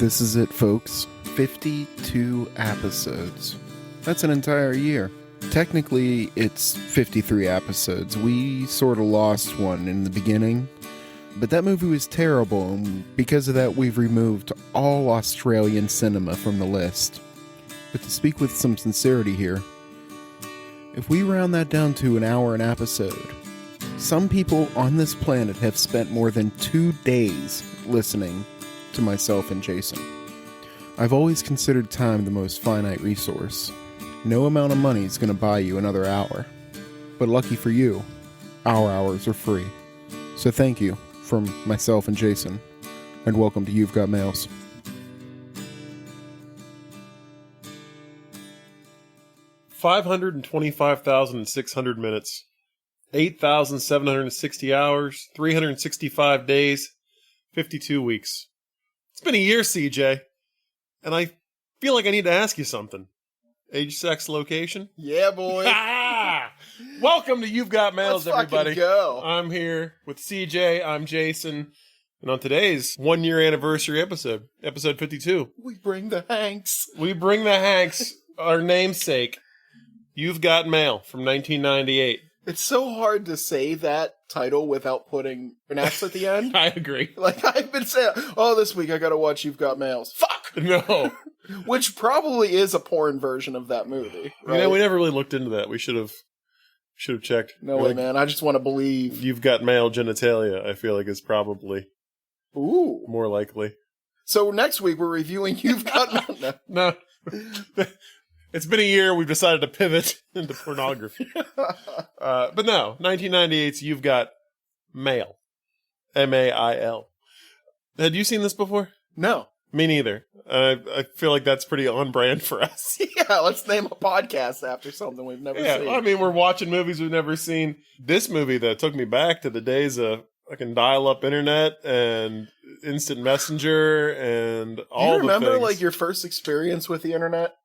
This is it, folks. 52 episodes. That's an entire year. Technically, it's 53 episodes. We sort of lost one in the beginning, but that movie was terrible, and because of that, we've removed all Australian cinema from the list. But to speak with some sincerity here, if we round that down to an hour an episode, some people on this planet have spent more than 2 days listening to myself and Jason. I've always considered time the most finite resource. No amount of money is going to buy you another hour. But lucky for you, our hours are free. So thank you from myself and Jason, and welcome to You've Got Mails. $525,600 minutes, 8,760 hours, 365 days, 52 weeks. It's been a year, CJ, and I feel like I need to ask you something. Age, sex, location? Yeah, boy. Welcome to You've Got Mails, Let's everybody. Go. I'm here with CJ, I'm Jason, and on today's 1 year anniversary episode 52. We bring the Hanks. We bring the Hanks, our namesake. You've Got Mail from 1998. It's so hard to say that title without putting an S at the end. I agree. Like, I've been saying, this week I gotta watch You've Got Mails. Fuck! No. Which probably is a porn version of that movie, right? Yeah, we never really looked into that. We should have checked. No way, man. I just want to believe. You've Got Male genitalia, I feel like, is probably more likely. So next week we're reviewing You've Got Mail. No. It's been a year. We've decided to pivot into pornography. But no, 1998's You've Got Mail. M-A-I-L. Had you seen this before? No. Me neither. I feel like that's pretty on brand for us. Yeah, let's name a podcast after something we've never seen. I mean, we're watching movies we've never seen. This movie that took me back to the days of fucking dial-up internet and instant messenger and all the things. Do you remember, like, your first experience with the internet?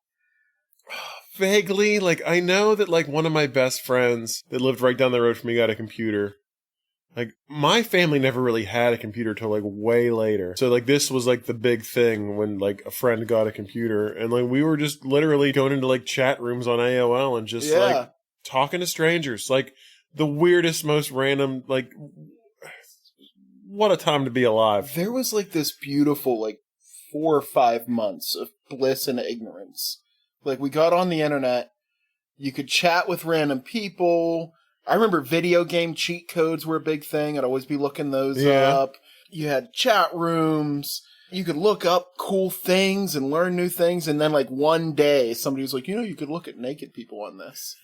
Vaguely. Like, I know that, like, one of my best friends that lived right down the road from me got a computer. Like, my family never really had a computer till, like, way later. So, like, this was, like, the big thing when, like, a friend got a computer. And, like, we were just literally going into, like, chat rooms on AOL and just, like, talking to strangers. Like, the weirdest, most random, like, what a time to be alive. There was, like, this beautiful, like, 4 or 5 months of bliss and ignorance. Like, we got on the internet, you could chat with random people. I remember video game cheat codes were a big thing. I'd always be looking those up. You had chat rooms. You could look up cool things and learn new things. And then, like, one day, somebody was like, you could look at naked people on this.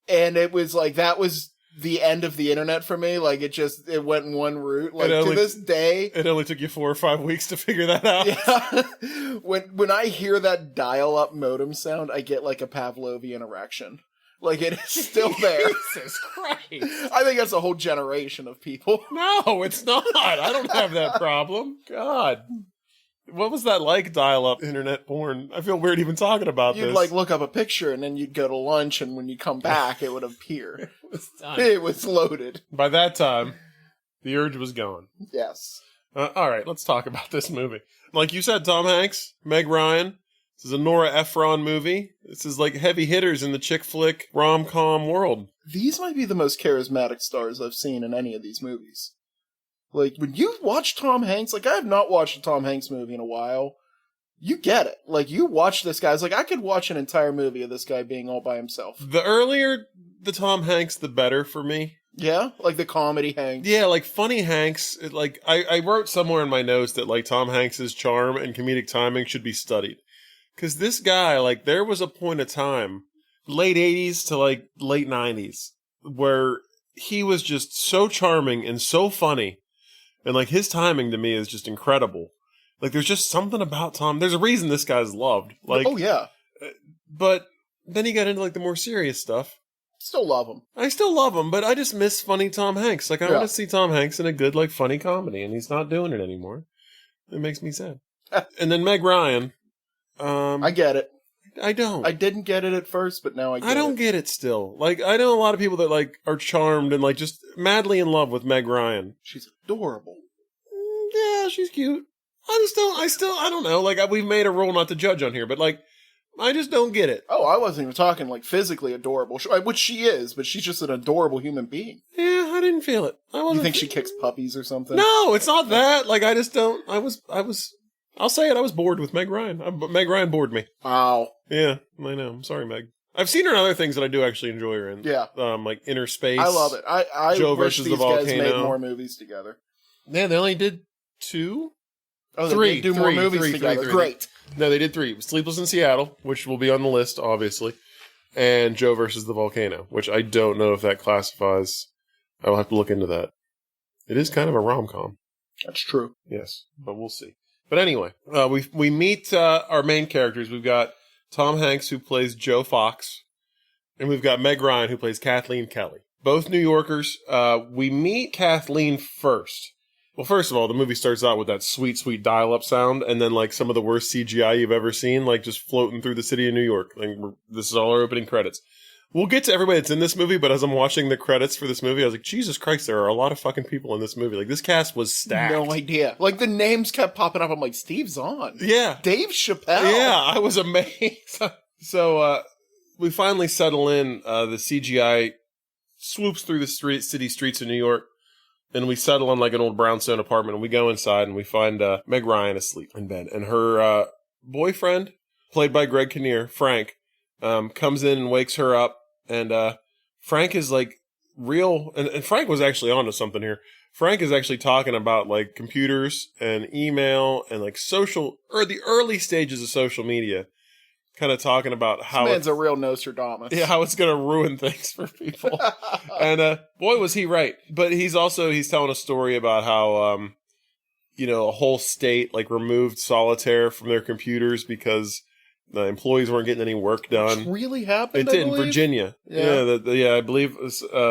And it was like, that was the end of the internet for me. Like, it went in one route. Like, to this day. It only took you 4 or 5 weeks to figure that out. Yeah. When I hear that dial-up modem sound, I get, like, a Pavlovian erection. Like, it is still there. Jesus Christ. I think that's a whole generation of people. No, it's not. I don't have that problem. God. What was that like, dial-up internet porn? I feel weird even talking about this. You'd, like, look up a picture, and then you'd go to lunch, and when you come back, it would appear. It was done. It was loaded. By that time, the urge was gone. Yes. All right, let's talk about this movie. Like you said, Tom Hanks, Meg Ryan. This is a Nora Ephron movie. This is like heavy hitters in the chick flick rom-com world. These might be the most charismatic stars I've seen in any of these movies. Like, when you watch Tom Hanks, like, I have not watched a Tom Hanks movie in a while. You get it. Like, you watch this guy. It's like, I could watch an entire movie of this guy being all by himself. The earlier the Tom Hanks, the better for me. Yeah? Like the comedy Hanks. Yeah, like funny Hanks. I wrote somewhere in my notes that, like, Tom Hanks's charm and comedic timing should be studied. Because this guy, like, there was a point of time, late 80s to, like, late 90s, where he was just so charming and so funny. And, like, his timing to me is just incredible. Like, there's just something about Tom. There's a reason this guy's loved. Like, oh, yeah. But then he got into, like, the more serious stuff. Still love him. I still love him, but I just miss funny Tom Hanks. Like, I want to see Tom Hanks in a good, like, funny comedy, and he's not doing it anymore. It makes me sad. And then Meg Ryan. I get it. I don't. I didn't get it at first, but now I get it. I don't get it still. Like, I know a lot of people that, like, are charmed and, like, just madly in love with Meg Ryan. She's adorable. Yeah, she's cute. I don't know. Like, we've made a rule not to judge on here, but like, I just don't get it. Oh, I wasn't even talking like physically adorable, which she is, but she's just an adorable human being. Yeah, I didn't feel it. You think she kicks puppies or something? No, it's not that. Like, I just don't. I'll say it. I was bored with Meg Ryan. Meg Ryan bored me. Wow. Yeah, I know. I'm sorry, Meg. I've seen her in other things that I do actually enjoy her in. Yeah. Like Inner Space. I love it. I Joe wish versus these the guys Volcano. made more movies together. Yeah, they only did 2? Oh, Three. they did do more movies together. Great. No, they did 3. Sleepless in Seattle, which will be on the list, obviously, and Joe versus the Volcano, which I don't know if that classifies. I will have to look into that. It is kind of a rom-com. That's true. Yes, but we'll see. But anyway, we meet our main characters. We've got Tom Hanks, who plays Joe Fox, and we've got Meg Ryan, who plays Kathleen Kelly. Both New Yorkers. We meet Kathleen first. Well, first of all, the movie starts out with that sweet, sweet dial-up sound, and then, like, some of the worst CGI you've ever seen, like, just floating through the city of New York. Like, this is all our opening credits. We'll get to everybody that's in this movie, but as I'm watching the credits for this movie, I was like, Jesus Christ, there are a lot of fucking people in this movie. Like, this cast was stacked. No idea. Like, the names kept popping up. I'm like, Steve Zahn. Yeah. Dave Chappelle. Yeah, I was amazed. So, we finally settle in. The CGI swoops through the city streets of New York. And we settle on like an old brownstone apartment, and we go inside and we find Meg Ryan asleep in bed. And her boyfriend, played by Greg Kinnear, Frank, comes in and wakes her up. And Frank is like real, and Frank was actually onto something here. Frank is actually talking about like computers and email and like the early stages of social media. Kind of talking about how this man's a real Nostradamus. Yeah, how it's going to ruin things for people. And boy, was he right. But he's telling a story about how, a whole state like removed solitaire from their computers because the employees weren't getting any work done. Which really happened, It did in Virginia. Yeah, I believe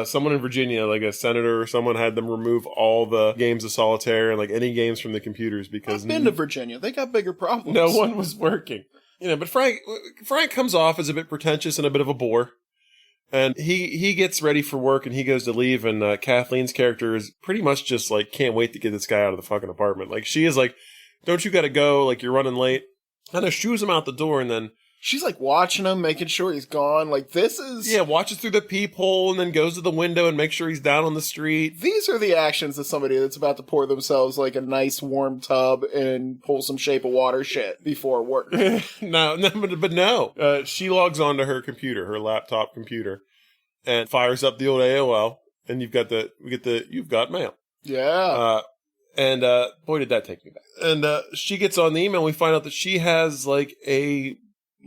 someone in Virginia, like a senator or someone, had them remove all the games of solitaire and like any games from the computers because I've been to Virginia. They got bigger problems. No one was working. But Frank comes off as a bit pretentious and a bit of a bore. And he gets ready for work and he goes to leave, and Kathleen's character is pretty much just like, can't wait to get this guy out of the fucking apartment. Like, she is like, don't you gotta go? Like, you're running late. Kind of shoos him out the door, and then she's like watching him, making sure he's gone. Like, this is... Yeah, watches through the peephole and then goes to the window and makes sure he's down on the street. These are the actions of somebody that's about to pour themselves like a nice warm tub and pull some Shape of Water shit before work. No. She logs onto her computer, her laptop computer, and fires up the old AOL, and we get the you've got mail. Yeah. And boy, did that take me back. And she gets on the email, and we find out that she has like a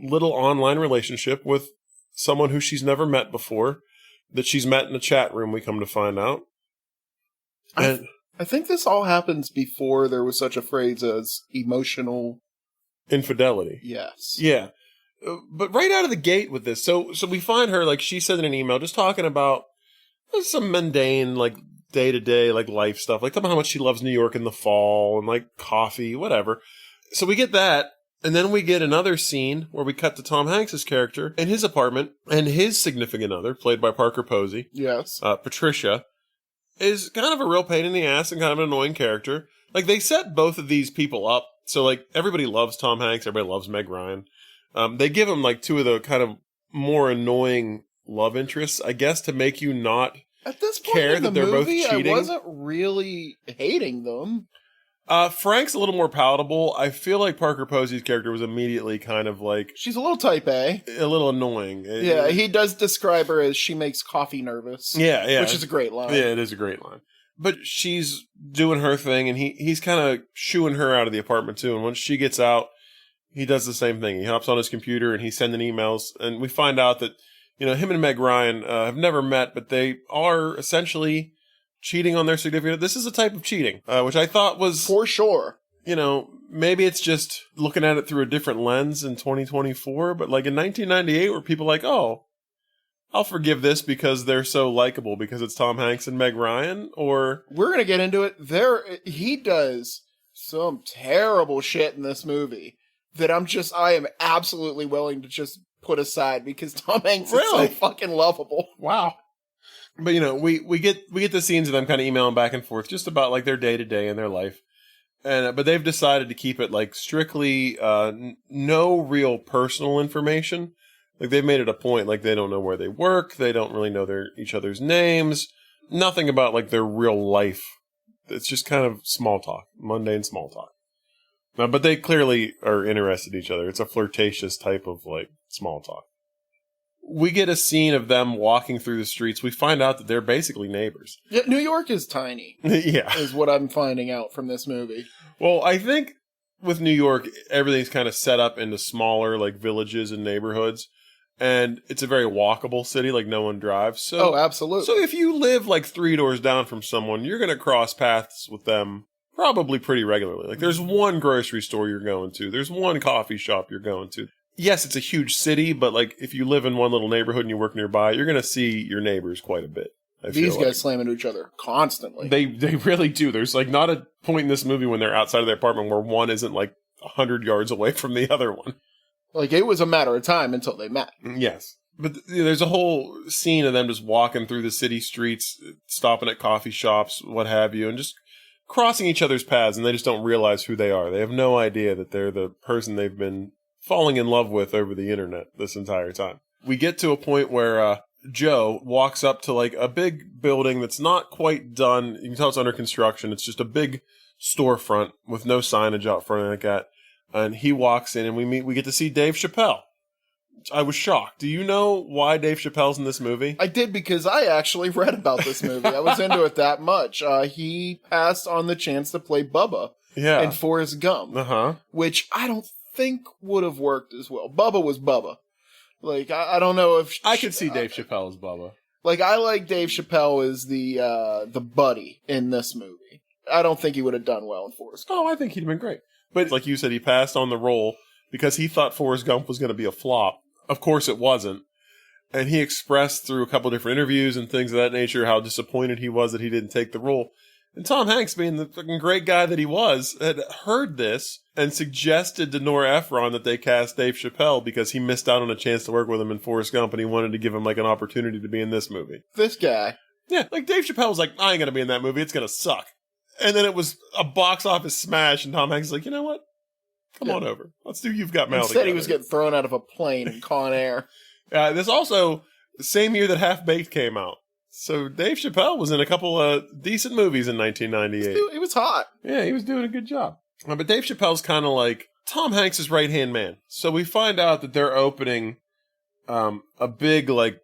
little online relationship with someone who she's never met before, that she's met in a chat room, we come to find out. And I think this all happens before there was such a phrase as emotional infidelity. Yes. Yeah. But right out of the gate with this, so we find her, like, she sent an email just talking about some mundane, like, day-to-day, like, life stuff. Like, talking about how much she loves New York in the fall and, like, coffee, whatever. So we get that. And then we get another scene where we cut to Tom Hanks' character in his apartment, and his significant other, played by Parker Posey, yes, Patricia, is kind of a real pain in the ass and kind of an annoying character. Like, they set both of these people up. So, like, everybody loves Tom Hanks. Everybody loves Meg Ryan. They give him, like, 2 of the kind of more annoying love interests, I guess, to make you not at this point care in that the they're movie, both cheating. I wasn't really hating them. Frank's a little more palatable. I feel like Parker Posey's character was immediately kind of like... She's a little type A. A little annoying. Yeah, he does describe her as she makes coffee nervous. Yeah. Which is a great line. Yeah, it is a great line. But she's doing her thing, and he's kind of shooing her out of the apartment, too. And once she gets out, he does the same thing. He hops on his computer, and he's sending emails. And we find out that, him and Meg Ryan have never met, but they are essentially... cheating on their significant. This is a type of cheating, which I thought was... For sure. Maybe it's just looking at it through a different lens in 2024, but like in 1998, were people like, oh, I'll forgive this because they're so likable because it's Tom Hanks and Meg Ryan, or... We're going to get into it. He does some terrible shit in this movie that I am absolutely willing to just put aside because Tom Hanks is so fucking lovable. Wow. But we get the scenes of them kind of emailing back and forth just about like their day to day and their life, And but they've decided to keep it like strictly no real personal information. Like they've made it a point, like they don't know where they work, they don't really know each other's names, nothing about like their real life. It's just kind of small talk, mundane small talk. But they clearly are interested in each other. It's a flirtatious type of like small talk. We get a scene of them walking through the streets. We find out that they're basically neighbors. Yeah, New York is tiny. Yeah. Is what I'm finding out from this movie. Well, I think with New York, everything's kind of set up into smaller like villages and neighborhoods. And it's a very walkable city, like no one drives. So, absolutely. So if you live like 3 doors down from someone, you're going to cross paths with them probably pretty regularly. Like there's one grocery store you're going to. There's one coffee shop you're going to. Yes, it's a huge city, but like if you live in one little neighborhood and you work nearby, you're going to see your neighbors quite a bit. These guys slam into each other constantly. They really do. There's like not a point in this movie when they're outside of their apartment where one isn't like 100 yards away from the other one. Like, it was a matter of time until they met. Yes. But there's a whole scene of them just walking through the city streets, stopping at coffee shops, what have you, and just crossing each other's paths, and they just don't realize who they are. They have no idea that they're the person they've been falling in love with over the internet this entire time. We get to a point where Joe walks up to like a big building that's not quite done. You can tell it's under construction. It's just a big storefront with no signage out front like that. And he walks in and we get to see Dave Chappelle. I was shocked. Do you know why Dave Chappelle's in this movie? I did, because I actually read about this movie. I was into it that much. He passed on the chance to play Bubba in Forrest Gump, which I don't think would have worked as well. Bubba was Bubba. Like, I don't know if... I could see Dave Chappelle as Bubba. Like, I like Dave Chappelle as the buddy in this movie. I don't think he would have done well in Forrest Gump. Oh, I think he'd have been great. But like you said, he passed on the role because he thought Forrest Gump was going to be a flop. Of course it wasn't. And he expressed through a couple different interviews and things of that nature how disappointed he was that he didn't take the role. And Tom Hanks, being the fucking great guy that he was, had heard this and suggested to Nora Ephron that they cast Dave Chappelle because he missed out on a chance to work with him in Forrest Gump and he wanted to give him like an opportunity to be in this movie. This guy. Yeah, like Dave Chappelle was like, I ain't going to be in that movie. It's going to suck. And then it was a box office smash, and Tom Hanks was like, you know what? Come on over. Let's do You've Got Mail Instead, together. he was getting thrown out of a plane in Con Air. This also, the same year that Half-Baked came out. So Dave Chappelle was in a couple of decent movies in 1998. He was hot. Yeah, he was doing a good job. But Dave Chappelle's kind of like Tom Hanks' right-hand man. So we find out that they're opening a big, like,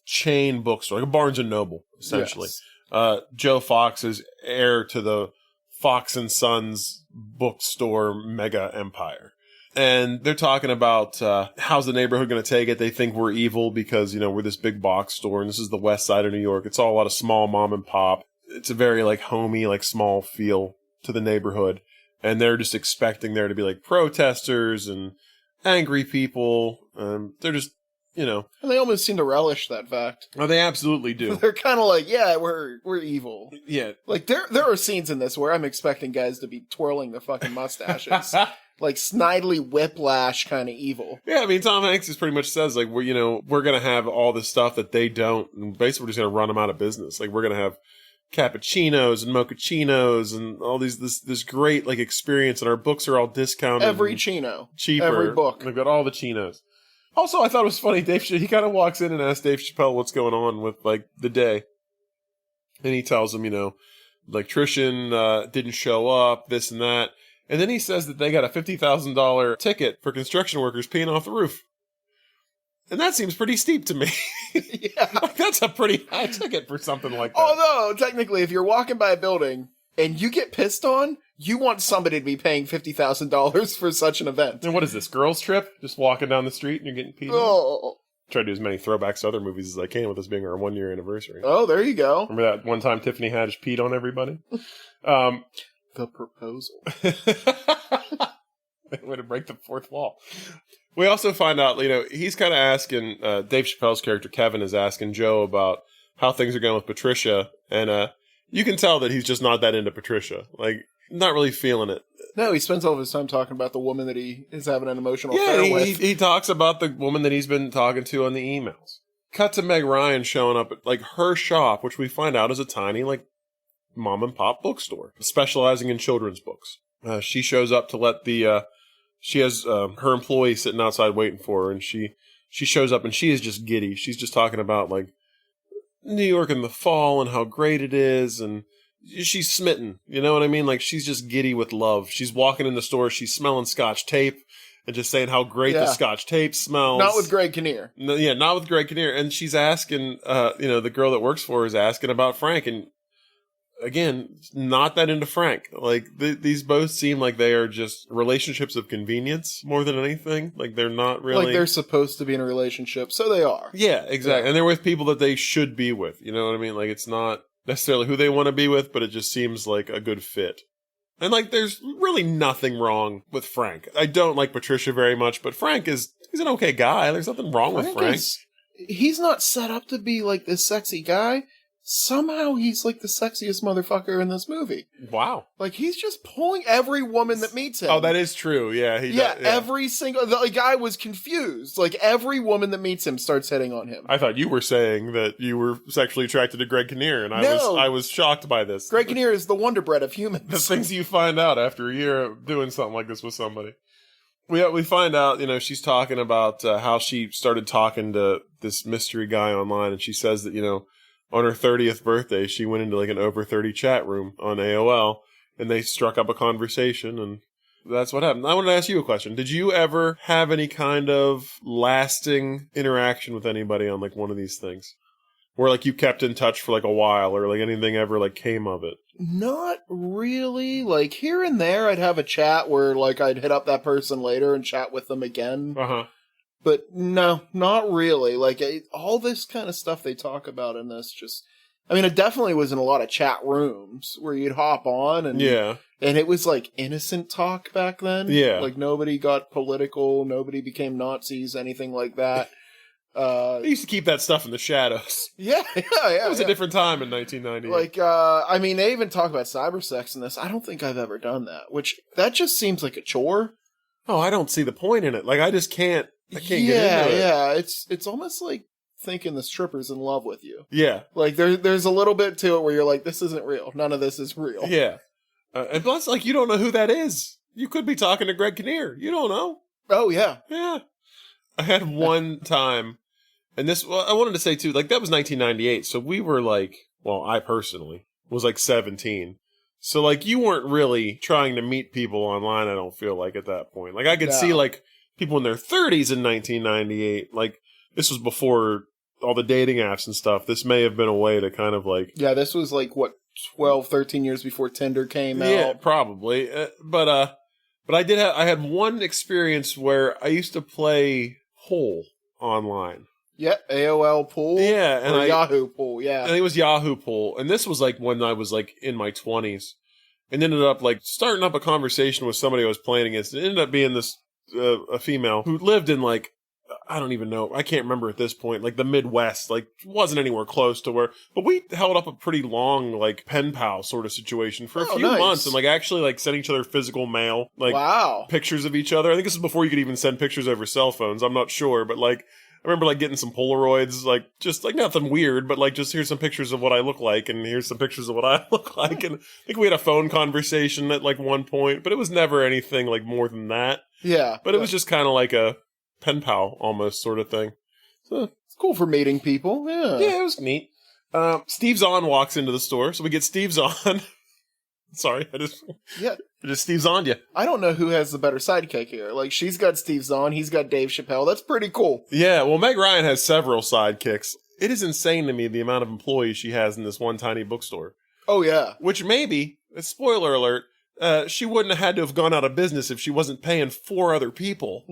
chain bookstore, like a Barnes & Noble, essentially. Yes. Joe Fox is heir to the Fox and Sons bookstore mega empire. And they're talking about how's the neighborhood going to take it. They think we're evil because, you know, we're this big box store and this is the west side of New York. It's all a lot of small mom and pop. It's a very like homey, like small feel to the neighborhood. And they're just expecting there to be like protesters and angry people. They're just, you know. And they almost seem to relish that fact. Oh, they absolutely do. They're kind of like, yeah, we're evil. Yeah. Like, there are scenes in this where I'm expecting guys to be twirling their fucking mustaches. Like, snidely whiplash kind of evil. Yeah, I mean, Tom Hanks just pretty much says, like, we're going to have all this stuff that they don't, and basically we're just going to run them out of business. Like, we're going to have cappuccinos and mochachinos and all this great, like, experience, and our books are all discounted. Every chino. Cheaper. Every book. They've got all the chinos. Also, I thought it was funny, he kind of walks in and asks Dave Chappelle what's going on with, like, the day. And he tells him, the electrician didn't show up, this and that. And then he says that they got a $50,000 ticket for construction workers peeing off the roof. And that seems pretty steep to me. Yeah. Like, that's a pretty high ticket for something like that. Although, technically, if you're walking by a building and you get pissed on, you want somebody to be paying $50,000 for such an event. And what is this, girls' trip? Just walking down the street and you're getting peed on? Try to do as many throwbacks to other movies as I can with this being our 1-year anniversary. Oh, there you go. Remember that one time Tiffany Haddish peed on everybody? The proposal. Way to break the fourth wall. We also find out, he's kind of asking, Dave Chappelle's character, Kevin, is asking Joe about how things are going with Patricia. And you can tell that he's just not that into Patricia. Like, not really feeling it. No, he spends all of his time talking about the woman that he is having an emotional affair with. He talks about the woman that he's been talking to on the emails. Cut to Meg Ryan showing up at, like, her shop, which we find out is a tiny, like, mom and pop bookstore specializing in children's books. She shows up to let she has her employee sitting outside waiting for her, and she shows up and she is just giddy. She's just talking about like New York in the fall and how great it is, and she's smitten. You know what I mean? Like she's just giddy with love. She's walking in the store, she's smelling Scotch tape and just saying how great the Scotch tape smells. Not with Greg Kinnear. No, yeah, not with Greg Kinnear. And she's asking, the girl that works for her is asking about Frank, and again, not that into Frank. Like, these both seem like they are just relationships of convenience more than anything. Like, they're not really... Like, they're supposed to be in a relationship, so they are. Yeah, exactly. Yeah. And they're with people that they should be with. You know what I mean? Like, it's not necessarily who they want to be with, but it just seems like a good fit. And, like, there's really nothing wrong with Frank. I don't like Patricia very much, but he's an okay guy. There's nothing wrong with Frank. He's not set up to be, like, this sexy guy. Somehow he's like the sexiest motherfucker in this movie. Wow. Like, he's just pulling every woman that meets him. Oh, that is true. Yeah. Every single... The guy was confused. Like, every woman that meets him starts hitting on him. I thought you were saying that you were sexually attracted to Greg Kinnear, and I was shocked by this. Greg Kinnear is the Wonder Bread of humans. The things you find out after a year of doing something like this with somebody. We find out, she's talking about how she started talking to this mystery guy online, and she says that, on her 30th birthday, she went into like an over 30 chat room on AOL, and they struck up a conversation, and that's what happened. I wanted to ask you a question. Did you ever have any kind of lasting interaction with anybody on like one of these things? Where like you kept in touch for like a while, or like anything ever like came of it? Not really. Like here and there, I'd have a chat where like I'd hit up that person later and chat with them again. Uh-huh. But no, not really. Like, all this kind of stuff they talk about in this it definitely was in a lot of chat rooms where you'd hop on and and it was like innocent talk back then. Yeah. Like nobody got political, nobody became Nazis, anything like that. They used to keep that stuff in the shadows. Yeah. It was a different time in 1998. Like, they even talk about cyber sex in this. I don't think I've ever done that, that just seems like a chore. Oh, I don't see the point in it. Like, I just can't get into it. Yeah, it's almost like thinking the stripper's in love with you. Yeah. Like, there's a little bit to it where you're like, this isn't real. None of this is real. Yeah. And plus, like, you don't know who that is. You could be talking to Greg Kinnear. You don't know. Oh, yeah. Yeah. I had one time, and I wanted to say, too, like, that was 1998, so we were, like, I personally was, like, 17. So, like, you weren't really trying to meet people online, I don't feel like, at that point. Like, I could see, like, people in their 30s in 1998. Like, this was before all the dating apps and stuff. This may have been a way to kind of, like... Yeah, this was, like, 12, 13 years before Tinder came out? Yeah, probably. But I had one experience where I used to play pool online. Yeah, AOL Pool. Yeah. And Yahoo Pool, yeah. I think it was Yahoo Pool. And this was like when I was like in my 20s. And ended up like starting up a conversation with somebody I was playing against. It ended up being this, a female who lived in like, I don't even know. I can't remember at this point. Like the Midwest, like wasn't anywhere close to where, but we held up a pretty long like pen pal sort of situation for a few months and like actually like sending each other physical mail, like pictures of each other. I think this is before you could even send pictures over cell phones. I'm not sure, but like, I remember like getting some Polaroids, like just like nothing weird, but like just here's some pictures of what I look like and here's some pictures of what I look like. And I think we had a phone conversation at like one point, but it was never anything like more than that. Yeah. But it was just kind of like a pen pal almost sort of thing. So it's cool for meeting people. Yeah. Yeah, it was neat. Steve Zahn walks into the store, so we get Steve Zahn. Sorry, I just Steve Zahn you. I don't know who has the better sidekick here. Like, she's got Steve Zahn, he's got Dave Chappelle. That's pretty cool. Yeah, well, Meg Ryan has several sidekicks. It is insane to me the amount of employees she has in this one tiny bookstore. Oh, yeah. Which maybe, spoiler alert, she wouldn't have had to have gone out of business if she wasn't paying 4 other people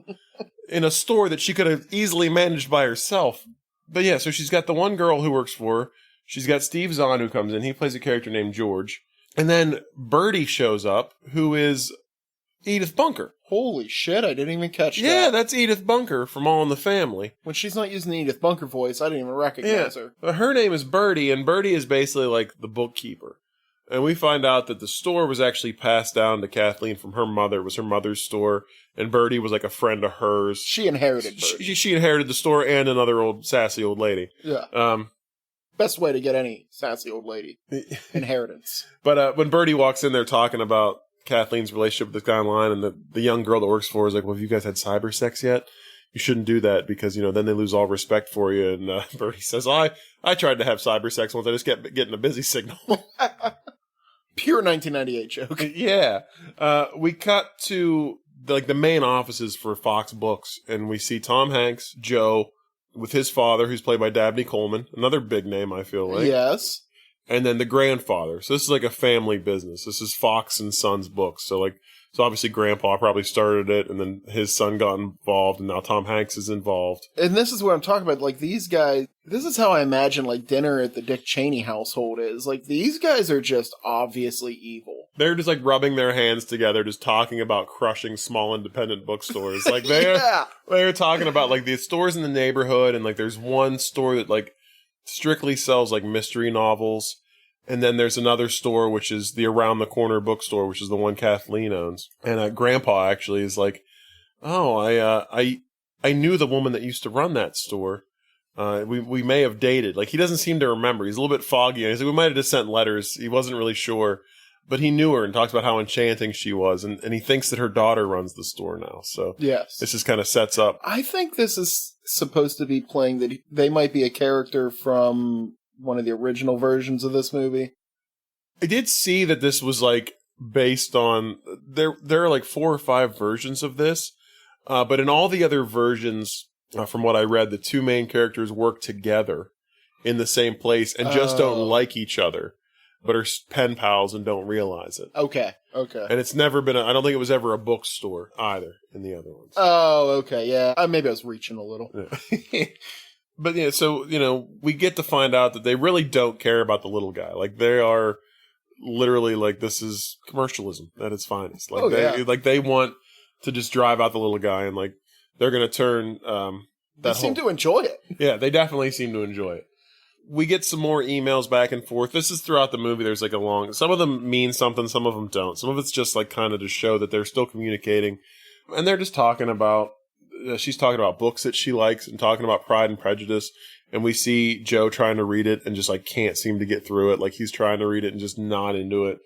in a store that she could have easily managed by herself. But yeah, so she's got the one girl who works for her. She's got Steve Zahn who comes in. He plays a character named George. And then Birdie shows up, who is Edith Bunker. Holy shit, I didn't even catch that. Yeah, that's Edith Bunker from All in the Family. When she's not using the Edith Bunker voice, I didn't even recognize her. Her name is Birdie, and Birdie is basically like the bookkeeper. And we find out that the store was actually passed down to Kathleen from her mother. It was her mother's store, and Birdie was like a friend of hers. She inherited Birdie. She inherited the store and another sassy old lady. Yeah. Best way to get any sassy old lady. Inheritance. But when Birdie walks in there talking about Kathleen's relationship with this guy online, and the young girl that works for her is like, well, have you guys had cyber sex yet? You shouldn't do that because, then they lose all respect for you. And Bertie says, I tried to have cyber sex once. I just kept getting a busy signal. Pure 1998 joke. Yeah. We cut to the main offices for Fox Books, and we see Tom Hanks, Joe, with his father, who's played by Dabney Coleman. Another big name, I feel like. Yes. And then the grandfather. So this is like a family business. This is Fox and Sons Books. So obviously Grandpa probably started it, and then his son got involved, and now Tom Hanks is involved. And this is what I'm talking about. Like, these guys, this is how I imagine, like, dinner at the Dick Cheney household is. Like, these guys are just obviously evil. They're just, like, rubbing their hands together, just talking about crushing small independent bookstores. Like, they're talking about, like, the stores in the neighborhood, and, like, there's one store that, like, strictly sells, like, mystery novels. And then there's another store, which is the Around the Corner bookstore, which is the one Kathleen owns. And Grandpa actually is like, oh, I knew the woman that used to run that store. We may have dated. Like, he doesn't seem to remember. He's a little bit foggy. He's like, we might have just sent letters. He wasn't really sure. But he knew her and talks about how enchanting she was. And he thinks that her daughter runs the store now. So yes, this just kind of sets up. I think this is supposed to be playing that they might be a character from one of the original versions of this movie. I did see that this was like based on there are like 4 or 5 versions of this, but in all the other versions, from what I read, the 2 main characters work together in the same place and just don't like each other, but are pen pals and don't realize it. Okay. And it's never been I don't think it was ever a bookstore either in the other ones. Oh, okay, yeah. Maybe I was reaching a little. Yeah. But yeah, so, we get to find out that they really don't care about the little guy. Like, they are literally like, this is commercialism at its finest. Like, they want to just drive out the little guy, and like, they're going to turn, they seem to enjoy it. Yeah, they definitely seem to enjoy it. We get some more emails back and forth. This is throughout the movie. There's like some of them mean something, some of them don't. Some of it's just like kind of to show that they're still communicating. And they're just talking about, she's talking about books that she likes and talking about Pride and Prejudice. And we see Joe trying to read it and just like can't seem to get through it. Like, he's trying to read it and just not into it.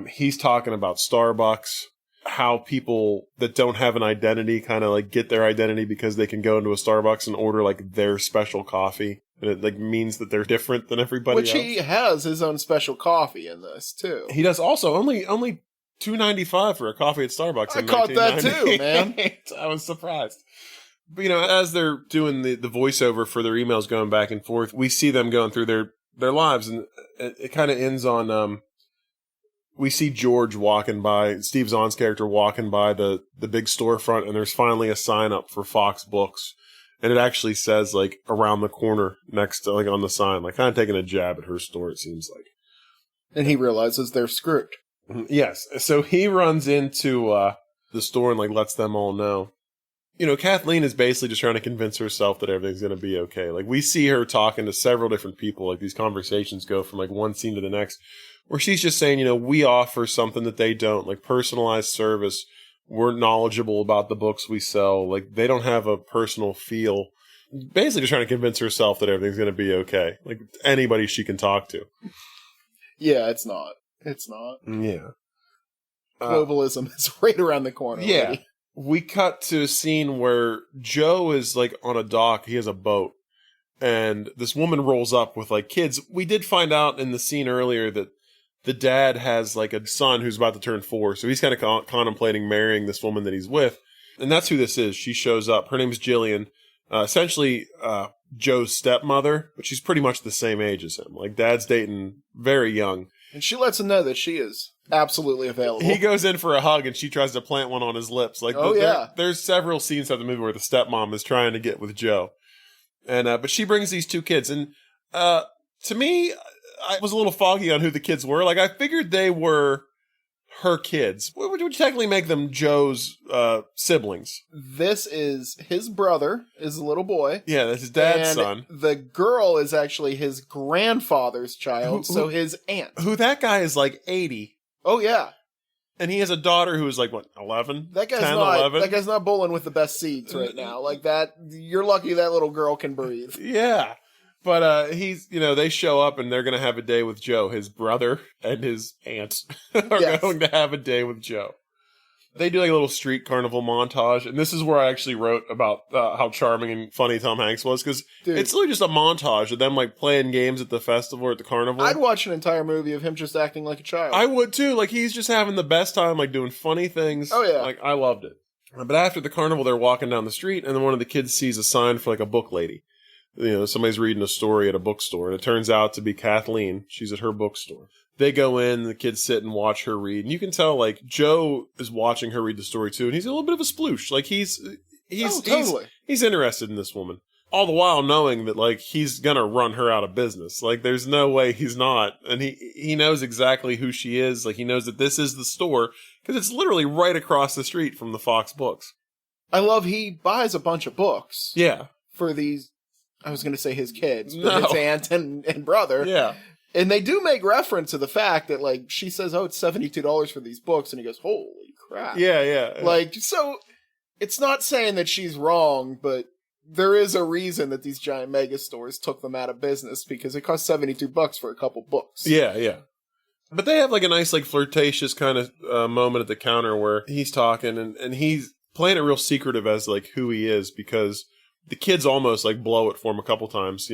He's talking about Starbucks, how people that don't have an identity kind of like get their identity because they can go into a Starbucks and order like their special coffee. And it like means that they're different than everybody else. Which he has his own special coffee in this too. He does also only $2.95 for a coffee at Starbucks. I caught that too, man. I was surprised. But, as they're doing the voiceover for their emails going back and forth, we see them going through their lives, and it kind of ends on, we see George walking by, Steve Zahn's character walking by the big storefront, and there's finally a sign up for Fox Books. And it actually says, like, Around the Corner next to, like, on the sign, like, kind of taking a jab at her store, it seems like. And he realizes they're screwed. Yes. So he runs into the store and, like, lets them all know. Kathleen is basically just trying to convince herself that everything's going to be okay. Like, we see her talking to several different people. Like, these conversations go from, like, one scene to the next, where she's just saying, we offer something that they don't, like personalized service. We're knowledgeable about the books we sell. Like, they don't have a personal feel. Basically just trying to convince herself that everything's going to be okay. Like, anybody she can talk to. Yeah, it's not. It's not. Yeah. Globalism is right around the corner. Yeah. Already. We cut to a scene where Joe is, like, on a dock. He has a boat. And this woman rolls up with, like, kids. We did find out in the scene earlier that the dad has, like, a son who's about to turn 4. So he's kind of contemplating marrying this woman that he's with. And that's who this is. She shows up. Her name's Jillian. Essentially, Joe's stepmother. But she's pretty much the same age as him. Like, dad's dating very young. And she lets him know that she is absolutely available. He goes in for a hug, and she tries to plant one on his lips. Like, there's several scenes of the movie where the stepmom is trying to get with Joe. And but she brings these 2 kids. And to me, I was a little foggy on who the kids were. Like, I figured they were her kids. Would you technically make them Joe's siblings? This is his brother, is a little boy. Yeah, that's his dad's and son. The girl is actually his grandfather's child, so his aunt. Who that guy is like 80. Oh, yeah. And he has a daughter who is like, what, 11? That guy's 10, not 11? That guy's not bowling with the best seeds right now. Like that, you're lucky that little girl can breathe. Yeah. But he's, they show up and they're going to have a day with Joe. His brother and his aunt are going to have a day with Joe. They do like a little street carnival montage. And this is where I actually wrote about how charming and funny Tom Hanks was. Because it's literally just a montage of them like playing games at the festival or at the carnival. I'd watch an entire movie of him just acting like a child. I would too. Like he's just having the best time, like doing funny things. Oh, yeah. Like I loved it. But after the carnival, they're walking down the street and then one of the kids sees a sign for like a book lady. Somebody's reading a story at a bookstore, and it turns out to be Kathleen. She's at her bookstore. They go in, the kids sit and watch her read, and you can tell, like, Joe is watching her read the story, too, and he's a little bit of a sploosh. Like, he's interested in this woman. All the while knowing that, like, he's gonna run her out of business. Like, there's no way he's not. And he knows exactly who she is. Like, he knows that this is the store, because it's literally right across the street from the Fox Books. I love he buys a bunch of books. Yeah. For these... I was going to say his kids, but his aunt and brother. Yeah. And they do make reference to the fact that, like, she says, oh, it's $72 for these books. And he goes, holy crap. Yeah. Like, so it's not saying that she's wrong, but there is a reason that these giant mega stores took them out of business because it cost $72 for a couple books. Yeah. But they have, like, a nice, like, flirtatious kind of moment at the counter where he's talking and he's playing it real secretive as, like, who he is because... The kids almost, like, blow it for him a couple times,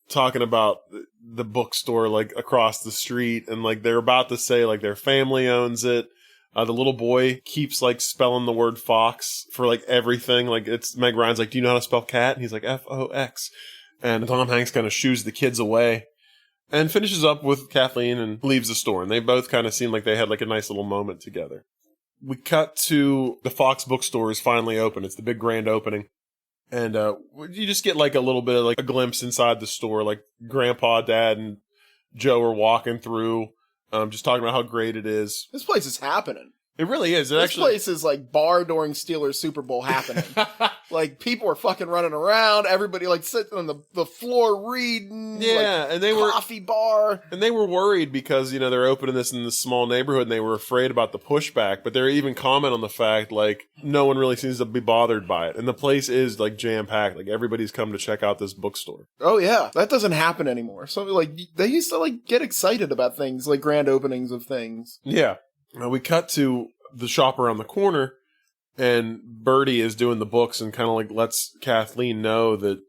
talking about the bookstore, like, across the street. And, like, they're about to say, like, their family owns it. The little boy keeps, like, spelling the word fox for, like, everything. Like, it's Meg Ryan's like, do you know how to spell cat? And he's like, F-O-X. And Tom Hanks kind of shoos the kids away and finishes up with Kathleen and leaves the store. And they both kind of seem like they had, like, a nice little moment together. We cut to the Fox bookstore is finally open. It's the big grand opening. And you just get like a little bit of like a glimpse inside the store. Like Grandpa, Dad, and Joe are walking through, just talking about how great it is. This place is happening. It really is. This place is like bar during Steelers Super Bowl happening. Like people are fucking running around. Everybody like sitting on the floor reading. Yeah, like, and they coffee bar. And they were worried because they're opening this in this small neighborhood, and they were afraid about the pushback. But they're even comment on the fact like no one really seems to be bothered by it, and the place is like jam packed. Like everybody's come to check out this bookstore. Oh yeah, that doesn't happen anymore. So like they used to like get excited about things like grand openings of things. Yeah. We cut to the shop around the corner, and Birdie is doing the books and kind of like lets Kathleen know that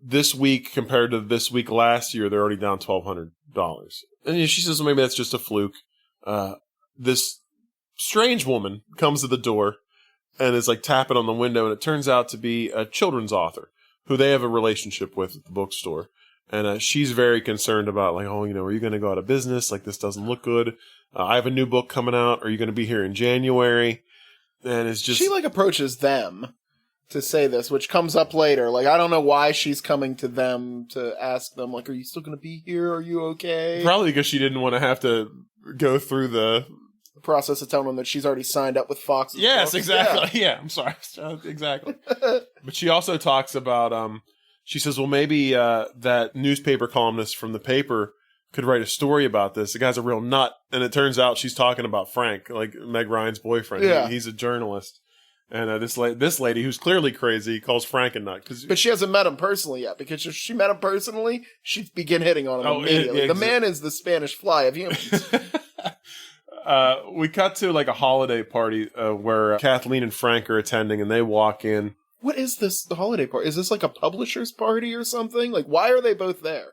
this week compared to this week last year, they're already down $1,200. And she says, well, maybe that's just a fluke. This strange woman comes to the door and is like tapping on the window, and it turns out to be a children's author who they have a relationship with at the bookstore. And she's very concerned about like, oh, are you going to go out of business? Like, this doesn't look good. I have a new book coming out. Are you going to be here in January? And it's just... She, like, approaches them to say this, which comes up later. Like, I don't know why she's coming to them to ask them, like, are you still going to be here? Are you okay? Probably because she didn't want to have to go through the process of telling them that she's already signed up with Fox. Yes, exactly. Yeah, I'm sorry. Exactly. But she also talks about... She says, well, maybe that newspaper columnist from the paper could write a story about this. The guy's a real nut. And it turns out she's talking about Frank, like Meg Ryan's boyfriend. Yeah. He's a journalist. And this lady, who's clearly crazy, calls Frank a nut. But she hasn't met him personally yet, because if she met him personally, she'd begin hitting on him immediately. The man is the Spanish fly of humans. We cut to like a holiday party where Kathleen and Frank are attending, and they walk in. What is this, the holiday party? Is this like a publisher's party or something? Like, why are they both there?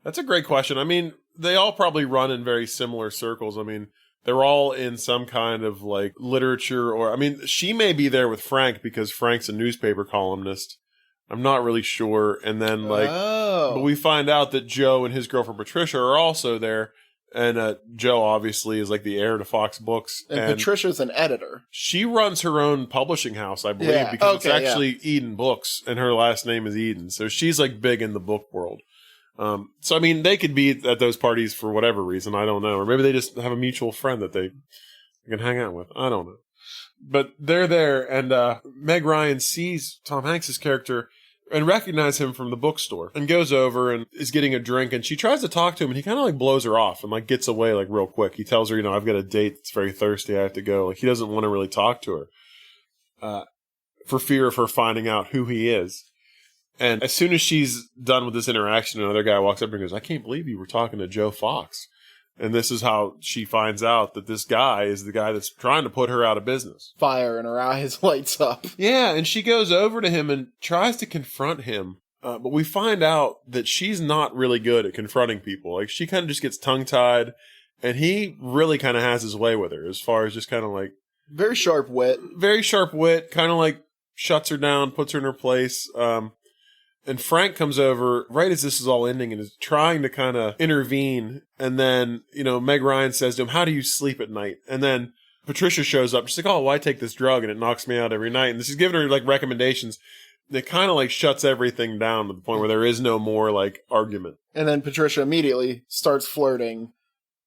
That's a great question. I mean, they all probably run in very similar circles. I mean, they're all in some kind of like literature, or, I mean, she may be there with Frank because Frank's a newspaper columnist. I'm not really sure. And then but we find out that Joe and his girlfriend Patricia are also there. And Joe obviously is like the heir to Fox Books. And Patricia's an editor. She runs her own publishing house, I believe, because it's actually Eden Books, and her last name is Eden. So she's like big in the book world. So, I mean, they could be at those parties for whatever reason. I don't know. Or maybe they just have a mutual friend that they can hang out with. I don't know. But they're there, and Meg Ryan sees Tom Hanks' character and recognizes him from the bookstore and goes over and is getting a drink, and she tries to talk to him, and he kind of like blows her off and like gets away like real quick. He tells her, I've got a date that's very thirsty. I have to go. Like, he doesn't want to really talk to her for fear of her finding out who he is. And as soon as she's done with this interaction, another guy walks up and goes, I can't believe you were talking to Joe Fox. And this is how she finds out that this guy is the guy that's trying to put her out of business. Fire in her eyes lights up. Yeah, and she goes over to him and tries to confront him. But we find out that she's not really good at confronting people. Like, she kind of just gets tongue-tied, and he really kind of has his way with her as far as just kind of like... Very sharp wit. Very sharp wit, kind of like shuts her down, puts her in her place. And Frank comes over right as this is all ending and is trying to kind of intervene. And then, Meg Ryan says to him, how do you sleep at night? And then Patricia shows up. She's like, oh, well, I take this drug and it knocks me out every night. And she's giving her like recommendations that kind of like shuts everything down to the point where there is no more like argument. And then Patricia immediately starts flirting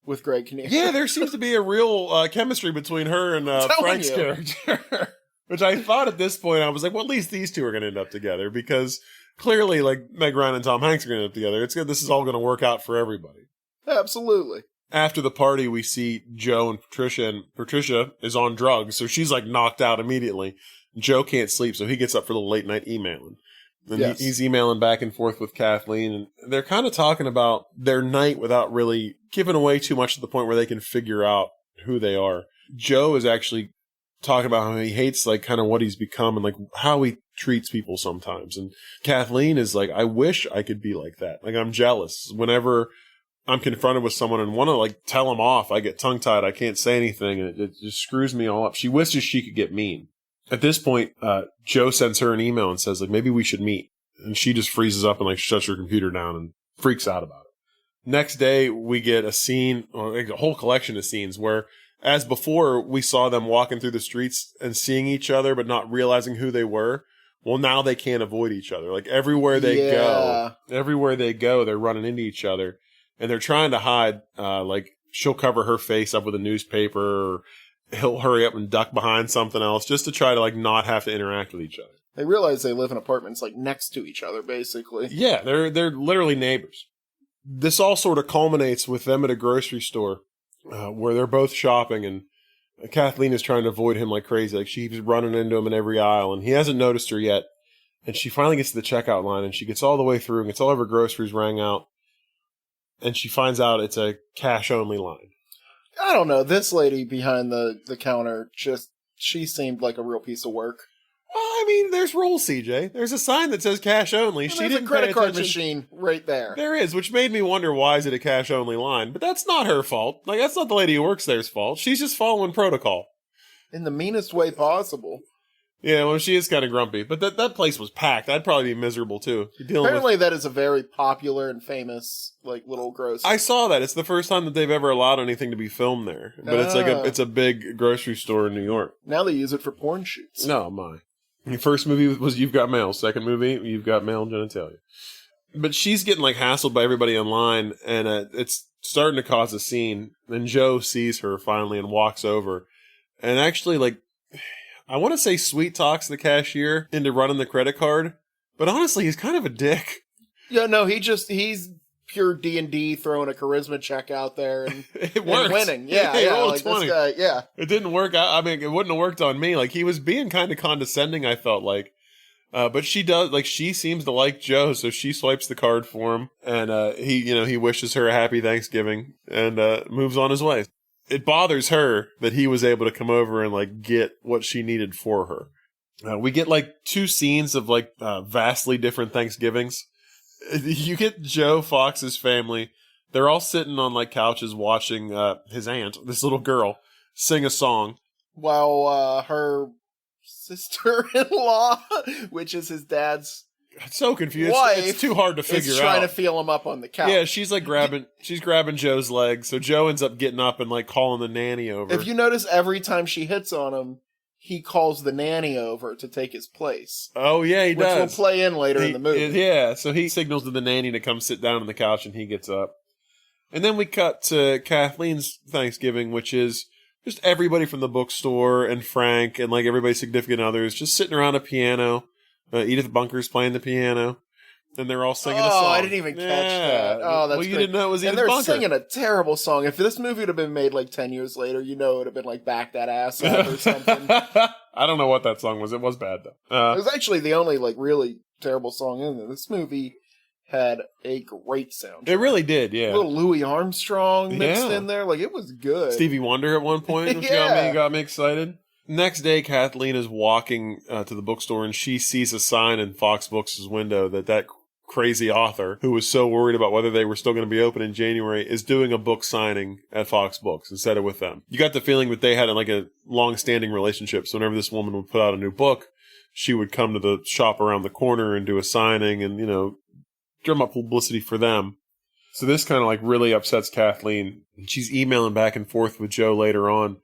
with Greg Kinnear. Yeah, there seems to be a real chemistry between her and Frank's character. Which I thought at this point, I was like, well, at least these two are going to end up together because... Clearly, like, Meg Ryan and Tom Hanks are going to end up together. It's good. This is all going to work out for everybody. Absolutely. After the party, we see Joe and Patricia is on drugs, so she's, like, knocked out immediately. Joe can't sleep, so he gets up for the late night emailing. And yes. He's emailing back and forth with Kathleen, and they're kind of talking about their night without really giving away too much to the point where they can figure out who they are. Joe is actually talking about how he hates, like, kind of what he's become and, like, how he treats people sometimes. And Kathleen is like, I wish I could be like that. Like, I'm jealous. Whenever I'm confronted with someone and want to, like, tell them off, I get tongue-tied. I can't say anything, and it just screws me all up. She wishes she could get mean. At this point, Joe sends her an email and says, like, maybe we should meet. And she just freezes up and, like, shuts her computer down and freaks out about it. Next day, we get a scene, or a whole collection of scenes where, as before, we saw them walking through the streets and seeing each other, but not realizing who they were. Well, now they can't avoid each other. Like, everywhere they go, they're running into each other. And they're trying to hide, like, she'll cover her face up with a newspaper, or he'll hurry up and duck behind something else, just to try to, like, not have to interact with each other. They realize they live in apartments, like, next to each other, basically. Yeah, they're literally neighbors. This all sort of culminates with them at a grocery store, where they're both shopping, and Kathleen is trying to avoid him like crazy. Like, she keeps running into him in every aisle, and he hasn't noticed her yet. And she finally gets to the checkout line, and she gets all the way through and gets all of her groceries rang out. And she finds out it's a cash-only line. I don't know. This lady behind the counter, she seemed like a real piece of work. Well, I mean, there's rules, CJ. There's a sign that says cash only. And she there's didn't a credit pay card attention. machine right there. There is, which made me wonder, why is it a cash only line? But that's not her fault. Like, that's not the lady who works there's fault. She's just following protocol. In the meanest way possible. Yeah, well, she is kind of grumpy. But that place was packed. I'd probably be miserable, too. Apparently that is a very popular and famous, like, little grocery. I saw that. It's the first time that they've ever allowed anything to be filmed there. But it's a big grocery store in New York. Now they use it for porn shoots. No, my. Your first movie was You've Got Mail. Second movie, You've Got Male Genitalia. But she's getting, like, hassled by everybody online, and it's starting to cause a scene. Then Joe sees her finally and walks over. And actually, like, I want to say sweet talks the cashier into running the credit card. But honestly, he's kind of a dick. Yeah, no, he's pure D&D throwing a charisma check out there and, it works. And winning. Yeah, he rolled like 20. this guy, yeah. It didn't work out. I mean, it wouldn't have worked on me. Like, he was being kind of condescending, I felt like. But she does, like, she seems to like Joe, so she swipes the card for him. And he wishes her a happy Thanksgiving and moves on his way. It bothers her that he was able to come over and, like, get what she needed for her. We get, like, 2 scenes of, like, vastly different Thanksgivings. You get Joe Fox's family. They're all sitting on, like, couches watching his aunt, this little girl, sing a song. While her sister-in-law, which is his dad's so confused. wife, it's too hard to figure out. Trying to feel him up on the couch. Yeah, she's grabbing Joe's leg, so Joe ends up getting up and, like, calling the nanny over. If you notice, every time she hits on him, he calls the nanny over to take his place. Oh, yeah, he does. Which will play in later in the movie. Yeah, so he signals to the nanny to come sit down on the couch, and he gets up. And then we cut to Kathleen's Thanksgiving, which is just everybody from the bookstore and Frank and, like, everybody's significant others just sitting around a piano. Edith Bunker's playing the piano. And they're all singing a song. Oh, I didn't even catch that. Oh, that's well, you great. didn't know it was Edith Bunker. And Bunker. they're singing a terrible song. If this movie would have been made, like, 10 years later, it would have been, like, Back That Ass Up or something. I don't know what that song was. It was bad, though. It was actually the only, like, really terrible song in there. This movie had a great soundtrack. It really did, yeah. A little Louis Armstrong mixed in there. Like, it was good. Stevie Wonder at one point, which got me excited. Next day, Kathleen is walking to the bookstore, and she sees a sign in Fox Books' window that crazy author, who was so worried about whether they were still going to be open in January, is doing a book signing at Fox Books instead of with them. You got the feeling that they had like a long-standing relationship, so whenever this woman would put out a new book, she would come to the shop around the corner and do a signing and, drum up publicity for them. So this kind of like really upsets Kathleen. She's emailing back and forth with Joe later on,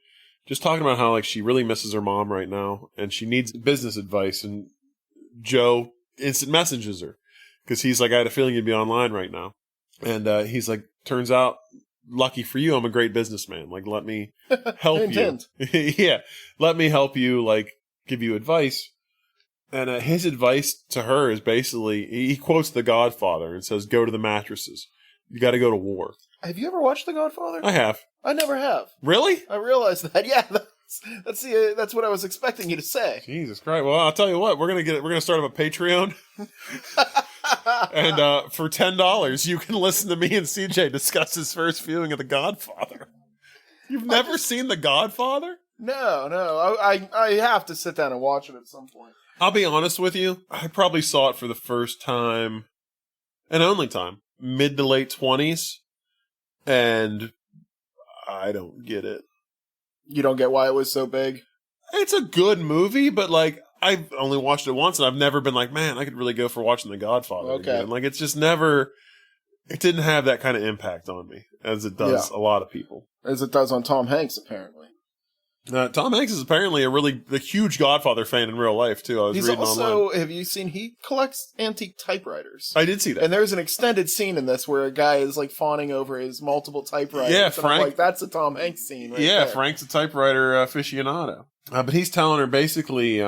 just talking about how like she really misses her mom right now and she needs business advice. And Joe instant messages her because he's like, I had a feeling you'd be online right now. And he's like, turns out, lucky for you, I'm a great businessman. Like, let me help you. Yeah, let me help you, like, give you advice. And his advice to her is basically, he quotes The Godfather and says, go to the mattresses. You got to go to war. Have you ever watched The Godfather? I have. I never have. Really? I realized that. Yeah, that's what I was expecting you to say. Jesus Christ. Well, I'll tell you what, we're gonna start up a Patreon. And for $10, you can listen to me and CJ discuss his first viewing of The Godfather. You've never seen The Godfather? No. I have to sit down and watch it at some point. I'll be honest with you. I probably saw it for the first time and only time, mid to late 20s, and I don't get it. You don't get why it was so big? It's a good movie, but like I've only watched it once, and I've never been like, man, I could really go for watching The Godfather again. Like it's just never. It didn't have that kind of impact on me as it does a lot of people. As it does on Tom Hanks, apparently. Tom Hanks is apparently a huge Godfather fan in real life, too. I was reading online. Have you seen, he collects antique typewriters. I did see that. And there's an extended scene in this where a guy is like fawning over his multiple typewriters. Yeah, Frank. That's a Tom Hanks scene right there. Frank's a typewriter aficionado. But he's telling her basically,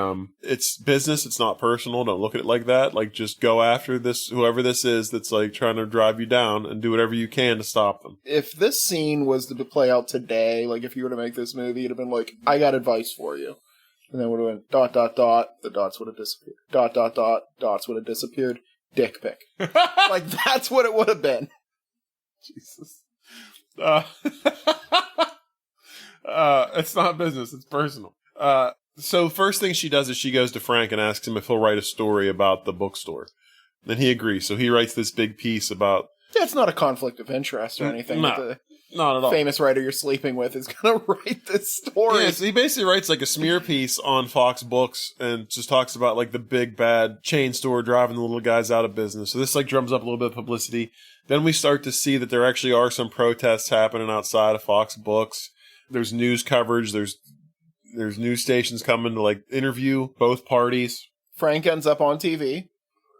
it's business, it's not personal, don't look at it like that. Like, just go after this, whoever this is that's like trying to drive you down and do whatever you can to stop them. If this scene was to play out today, like if you were to make this movie, it'd have been like, I got advice for you. And then would have went ... the dots would have disappeared. ... dots would have disappeared. Dick pic. Like, that's what it would have been. Jesus. It's not business, it's personal. So first thing she does is she goes to Frank and asks him if he'll write a story about the bookstore. Then he agrees. So he writes this big piece about... It's not a conflict of interest or anything. No, not at all. Famous writer you're sleeping with is going to write this story. Yeah, so he basically writes like a smear piece on Fox Books and just talks about like the big bad chain store driving the little guys out of business. So this like drums up a little bit of publicity. Then we start to see that there actually are some protests happening outside of Fox Books. There's news coverage. There's news stations coming to like interview both parties. Frank ends up on TV.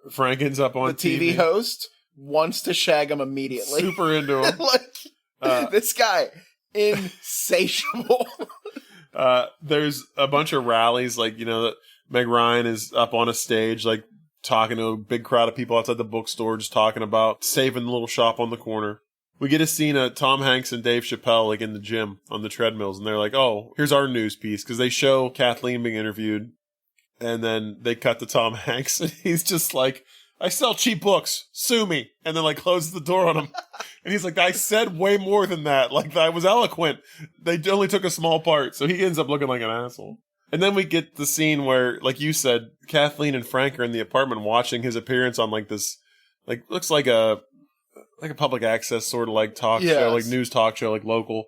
The TV host wants to shag him immediately. Super into him. This guy, insatiable. There's a bunch of rallies, like, Meg Ryan is up on a stage, like, talking to a big crowd of people outside the bookstore, just talking about saving the little shop on the corner. We get a scene of Tom Hanks and Dave Chappelle, like, in the gym on the treadmills, and they're like, oh, here's our news piece, because they show Kathleen being interviewed, and then they cut to Tom Hanks, and he's just like, I sell cheap books, sue me, and then, like, closes the door on him. And he's like, I said way more than that. Like, I was eloquent. They only took a small part, so he ends up looking like an asshole. And then we get the scene where, like you said, Kathleen and Frank are in the apartment watching his appearance on, like, this, like, looks like a public access sort of, like, talk show, like, news talk show, like, local.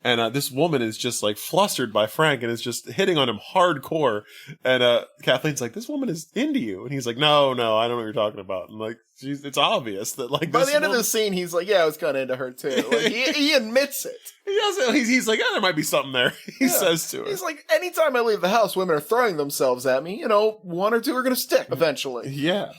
And this woman is just, like, flustered by Frank and is just hitting on him hardcore. And Kathleen's like, this woman is into you. And he's like, no, I don't know what you're talking about. And, like, it's obvious that, like, by the end of the scene, he's like, yeah, I was kind of into her, too. Like, he admits it. He's like, there might be something there. He says to her. He's like, anytime I leave the house, women are throwing themselves at me. One or two are going to stick eventually. Yeah.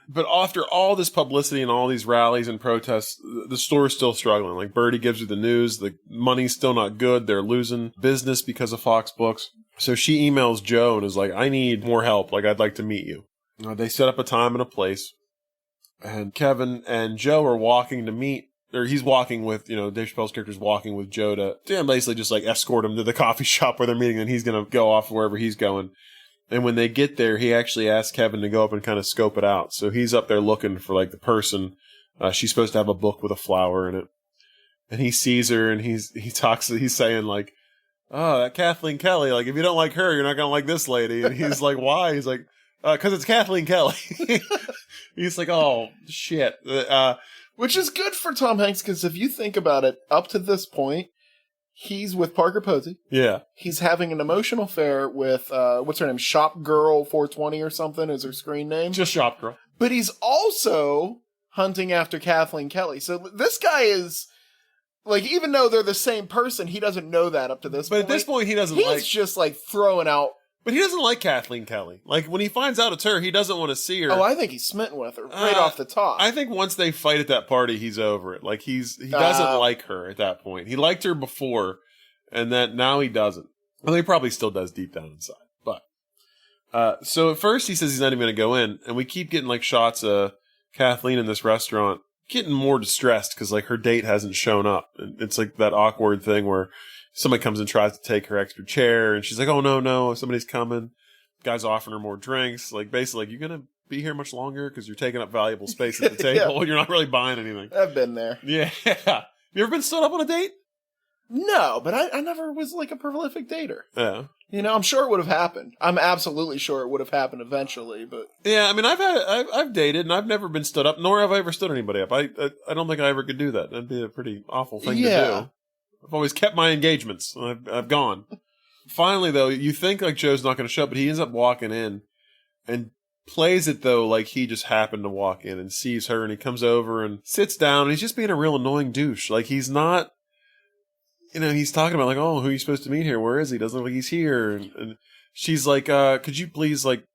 But after all this publicity and all these rallies and protests, the store is still struggling. Like, Birdie gives her the news. The money's still not good. They're losing business because of Fox Books. So she emails Joe and is like, I need more help. Like, I'd like to meet you. They set up a time and a place. And Kevin and Joe are walking to meet, or he's walking with, Dave Chappelle's character's walking with Joe to basically just, like, escort him to the coffee shop where they're meeting, and he's going to go off wherever he's going. And when they get there, he actually asks Kevin to go up and kind of scope it out. So he's up there looking for like the person. She's supposed to have a book with a flower in it. And he sees her and he's saying like, oh, that Kathleen Kelly, like if you don't like her, you're not going to like this lady. And he's like, why? He's like, because it's Kathleen Kelly. He's like, oh, shit. Which is good for Tom Hanks, because if you think about it, up to this point, he's with Parker Posey. Yeah. He's having an emotional affair with, what's her name? Shop Girl 420 or something is her screen name. Just Shop Girl. But he's also hunting after Kathleen Kelly. So this guy is, like, even though they're the same person, he doesn't know that up to this point. But at this point, he's just, like, throwing out. But he doesn't like Kathleen Kelly. Like, when he finds out it's her, he doesn't want to see her. Oh, I think he's smitten with her right off the top. I think once they fight at that party, he's over it. Like, he doesn't like her at that point. He liked her before, and that now he doesn't. Well, he probably still does deep down inside. But, so at first he says he's not even going to go in, and we keep getting, like, shots of Kathleen in this restaurant getting more distressed because, like, her date hasn't shown up. And it's, like, that awkward thing where somebody comes and tries to take her extra chair, and she's like, oh, no, somebody's coming. Guy's offering her more drinks. Like, basically, like, you going to be here much longer because you're taking up valuable space at the table. Yeah. You're not really buying anything. I've been there. Yeah. You ever been stood up on a date? No, but I never was, like, a prolific dater. Yeah. You know, I'm sure it would have happened. I'm absolutely sure it would have happened eventually, but... Yeah, I mean, I've dated, and I've never been stood up, nor have I ever stood anybody up. I don't think I ever could do that. That'd be a pretty awful thing to do. I've always kept my engagements. I've gone. Finally, though, you think like Joe's not going to show up, but he ends up walking in and plays it, though, like he just happened to walk in and sees her, and he comes over and sits down, and he's just being a real annoying douche. Like, he's not, you know, he's talking about, like, oh, who are you supposed to meet here? Where is he? Doesn't look like he's here. And she's like, could you please, like,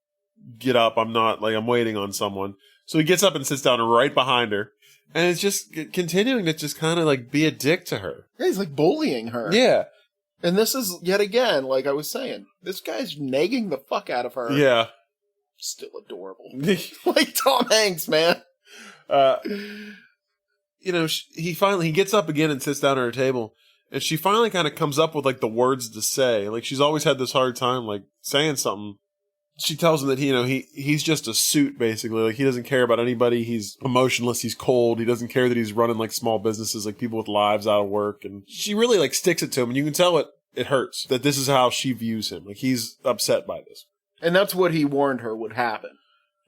get up? I'm waiting on someone. So he gets up and sits down right behind her. And it's just continuing to just kind of, like, be a dick to her. Yeah, he's, like, bullying her. Yeah. And this is, yet again, like I was saying, this guy's nagging the fuck out of her. Yeah. Still adorable. Like Tom Hanks, man. You know, he gets up again and sits down at her table. And she finally kind of comes up with, like, the words to say. Like, she's always had this hard time, like, saying something. She tells him that he's just a suit, basically. Like, he doesn't care about anybody. He's emotionless. He's cold. He doesn't care that he's running, like, small businesses, like people with lives out of work. And she really, like, sticks it to him. And you can tell it hurts that this is how she views him. Like, he's upset by this. And that's what he warned her would happen.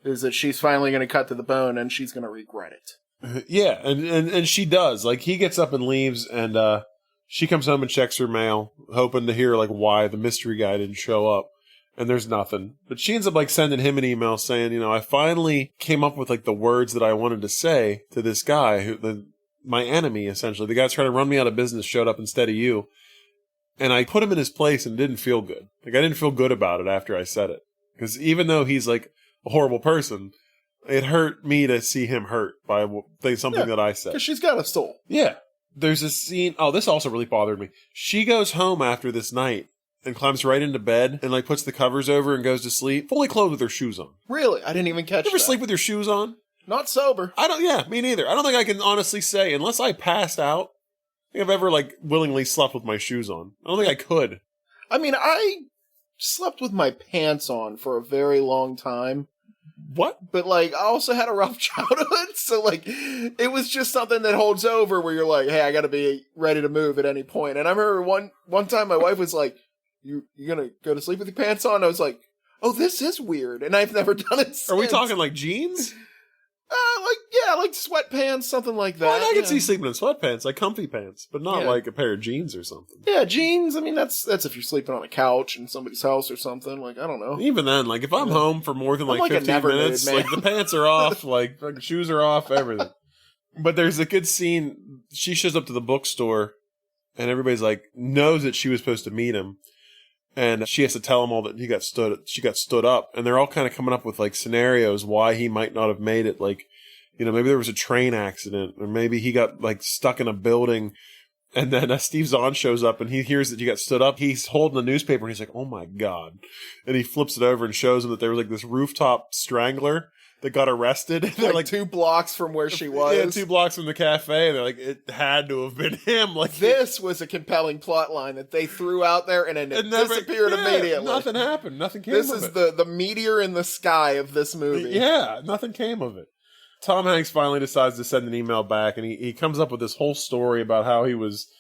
Is that she's finally going to cut to the bone and she's going to regret it. Yeah. And she does. Like, he gets up and leaves, and she comes home and checks her mail, hoping to hear, like, why the mystery guy didn't show up. And there's nothing. But she ends up, like, sending him an email saying, you know, I finally came up with, like, the words that I wanted to say to this guy, my enemy, essentially. The guy trying to run me out of business showed up instead of you. And I put him in his place and didn't feel good. Like, I didn't feel good about it after I said it. Because even though he's, like, a horrible person, it hurt me to see him hurt by something that I said. Because she's got a soul. Yeah. There's a scene. Oh, this also really bothered me. She goes home after this night and climbs right into bed and, like, puts the covers over and goes to sleep, fully clothed with her shoes on. Really? I didn't even catch that. You ever sleep with your shoes on? Not sober. Yeah, me neither. I don't think I can honestly say, unless I passed out, I think I've ever, like, willingly slept with my shoes on. I don't think I could. I mean, I slept with my pants on for a very long time. What? But, like, I also had a rough childhood, so, like, it was just something that holds over where you're like, hey, I gotta be ready to move at any point. And I remember one time my wife was like, You gonna go to sleep with your pants on? I was like, oh, this is weird, and I've never done it since. Are we talking like jeans? Like sweatpants, something like that. Well, I can see sleeping in sweatpants, like comfy pants, but not like a pair of jeans or something. Yeah, jeans. I mean, that's if you're sleeping on a couch in somebody's house or something. Like, I don't know. Even then, like, if I'm home for more than like 15 minutes, like, the pants are off, like shoes are off, everything. But there's a good scene. She shows up to the bookstore, and everybody's like knows that she was supposed to meet him. And she has to tell him all that she got stood up. And they're all kind of coming up with, like, scenarios why he might not have made it. Like, you know, maybe there was a train accident, or maybe he got, like, stuck in a building. And then Steve Zahn shows up and he hears that you got stood up. He's holding a newspaper and he's like, oh my God. And he flips it over and shows him that there was, like, this rooftop strangler that got arrested. They're like 2 blocks from where she was. Yeah, 2 blocks from the cafe. They're like, it had to have been him. Like this was a compelling plot line that they threw out there and then it disappeared immediately. Nothing happened. Nothing came this of it. This is the meteor in the sky of this movie. Yeah, nothing came of it. Tom Hanks finally decides to send an email back, and he comes up with this whole story about how he was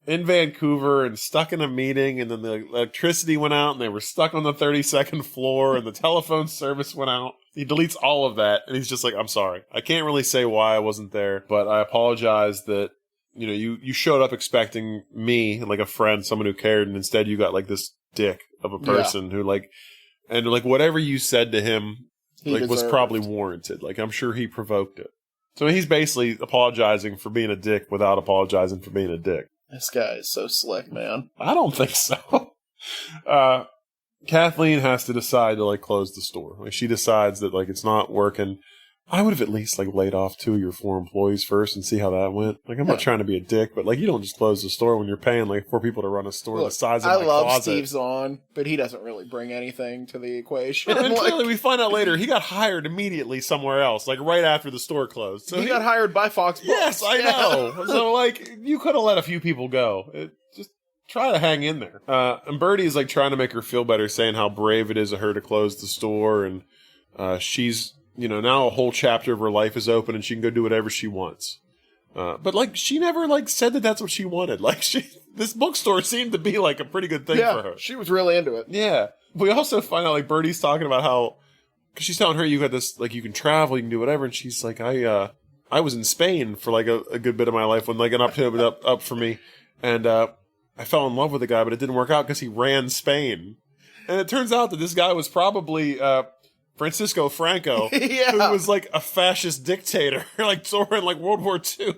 in Vancouver and stuck in a meeting, and then the electricity went out, and they were stuck on the 32nd floor, and the telephone service went out. He deletes all of that, and he's just like, I'm sorry. I can't really say why I wasn't there, but I apologize that, you showed up expecting me, like a friend, someone who cared, and instead you got like this dick of a person who and whatever you said to him, was probably warranted. Like, I'm sure he provoked it. So he's basically apologizing for being a dick without apologizing for being a dick. This guy is so slick, man. I don't think so. Kathleen has to decide to, close the store. Like, she decides that, it's not working. I would have at least, laid off 2 of your 4 employees first and see how that went. I'm not trying to be a dick, but, you don't just close the store when you're paying, 4 people to run a store the size of my closet. I love Steve Zahn, but he doesn't really bring anything to the equation. And clearly, we find out later, he got hired immediately somewhere else, right after the store closed. So he got hired by Fox Books. Yes, I know. So, you could have let a few people go. Just try to hang in there. And Birdie's, trying to make her feel better, saying how brave it is of her to close the store, and she's... now a whole chapter of her life is open and she can go do whatever she wants. But, she never, said that that's what she wanted. This bookstore seemed to be, a pretty good thing for her. She was really into it. Yeah. We also find out, Birdie's talking about how, because she's telling her you got this, you can travel, you can do whatever, and she's like, I was in Spain for, a good bit of my life when, an opportunity up for me, and I fell in love with a guy, but it didn't work out because he ran Spain. And it turns out that this guy was probably... Francisco Franco, who was a fascist dictator, during World War II.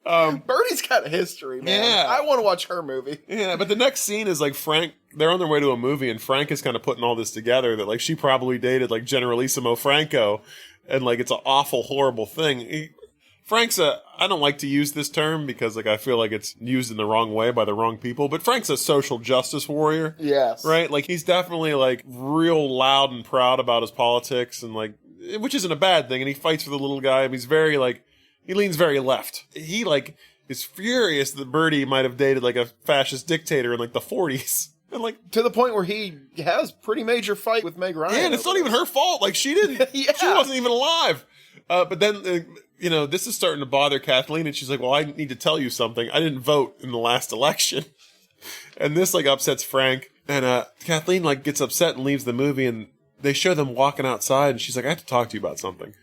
Birdie's got a history, man. Yeah. I want to watch her movie. Yeah, but the next scene is Frank. They're on their way to a movie, and Frank is kind of putting all this together that she probably dated Generalissimo Franco, and it's an awful, horrible thing. Frank's I don't like to use this term because I feel like it's used in the wrong way by the wrong people, but Frank's a social justice warrior. Yes. Right? He's definitely real loud and proud about his politics and which isn't a bad thing, and he fights for the little guy, and he's very he leans very left. He is furious that Birdie might have dated a fascist dictator in the 40s. And to the point where he has pretty major fight with Meg Ryan. Yeah, and it's not even her fault. She didn't. She wasn't even alive. But then, this is starting to bother Kathleen, and she's like, well, I need to tell you something. I didn't vote in the last election. And this, upsets Frank. And Kathleen, gets upset and leaves the movie, and they show them walking outside, and she's like, I have to talk to you about something.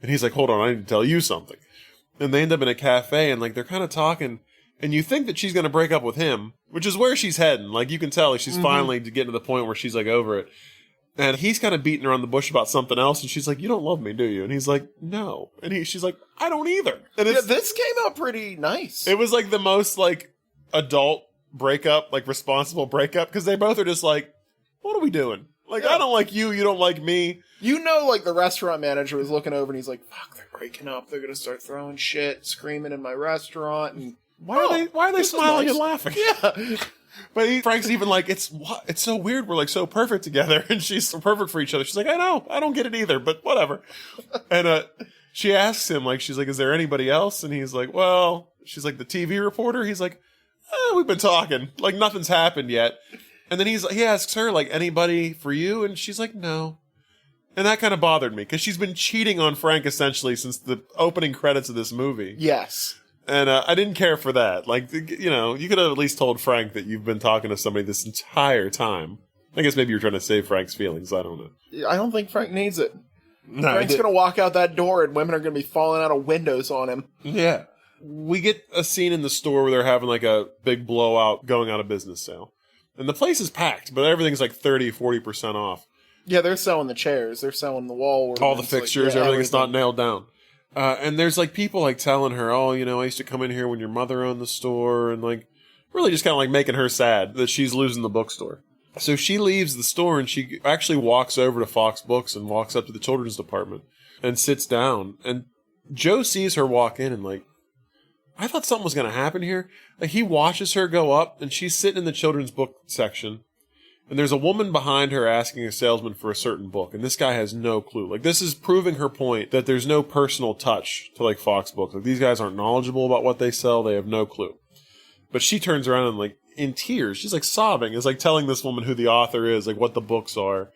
And he's like, hold on, I need to tell you something. And they end up in a cafe, and, they're kind of talking, and you think that she's going to break up with him, which is where she's heading. You can tell, she's finally getting to the point where she's, over it. And he's kind of beating around the bush about something else, and she's like, you don't love me, do you? And he's like, no. And she's like, I don't either. And this came out pretty nice. It was the most adult breakup, responsible breakup, because they both are just what are we doing? I don't like you, you don't like me. The restaurant manager was looking over and he's like, fuck, they're breaking up. They're going to start throwing shit, screaming in my restaurant. And why are they smiling and laughing? Yeah. But Frank's even it's so weird. We're so perfect together, and she's so perfect for each other. She's like, I know, I don't get it either, but whatever. And she asks him, she's like, is there anybody else? And he's like, well, she's like, the TV reporter. He's like, we've been talking, nothing's happened yet. And then he asks her, anybody for you? And she's like, no. And that kind of bothered me because she's been cheating on Frank essentially since the opening credits of this movie. Yes. And I didn't care for that. You could have at least told Frank that you've been talking to somebody this entire time. I guess maybe you're trying to save Frank's feelings. I don't know. I don't think Frank needs it. No, Frank's going to walk out that door and women are going to be falling out of windows on him. Yeah. We get a scene in the store where they're having a big blowout going out of business sale. And the place is packed, but everything's 30, 40% off. Yeah, they're selling the chairs. They're selling the wall. All the fixtures, everything's not nailed down. And there's people telling her, oh, I used to come in here when your mother owned the store, and really just kind of making her sad that she's losing the bookstore. So she leaves the store and she actually walks over to Fox Books and walks up to the children's department and sits down. And Joe sees her walk in and I thought something was going to happen here. He watches her go up and she's sitting in the children's book section. And there's a woman behind her asking a salesman for a certain book, and this guy has no clue. Like, this is proving her point that there's no personal touch to, like, Fox books. Like, these guys aren't knowledgeable about what they sell. They have no clue. But she turns around and, like, in tears, she's, like, sobbing. It's like telling this woman who the author is, like, what the books are.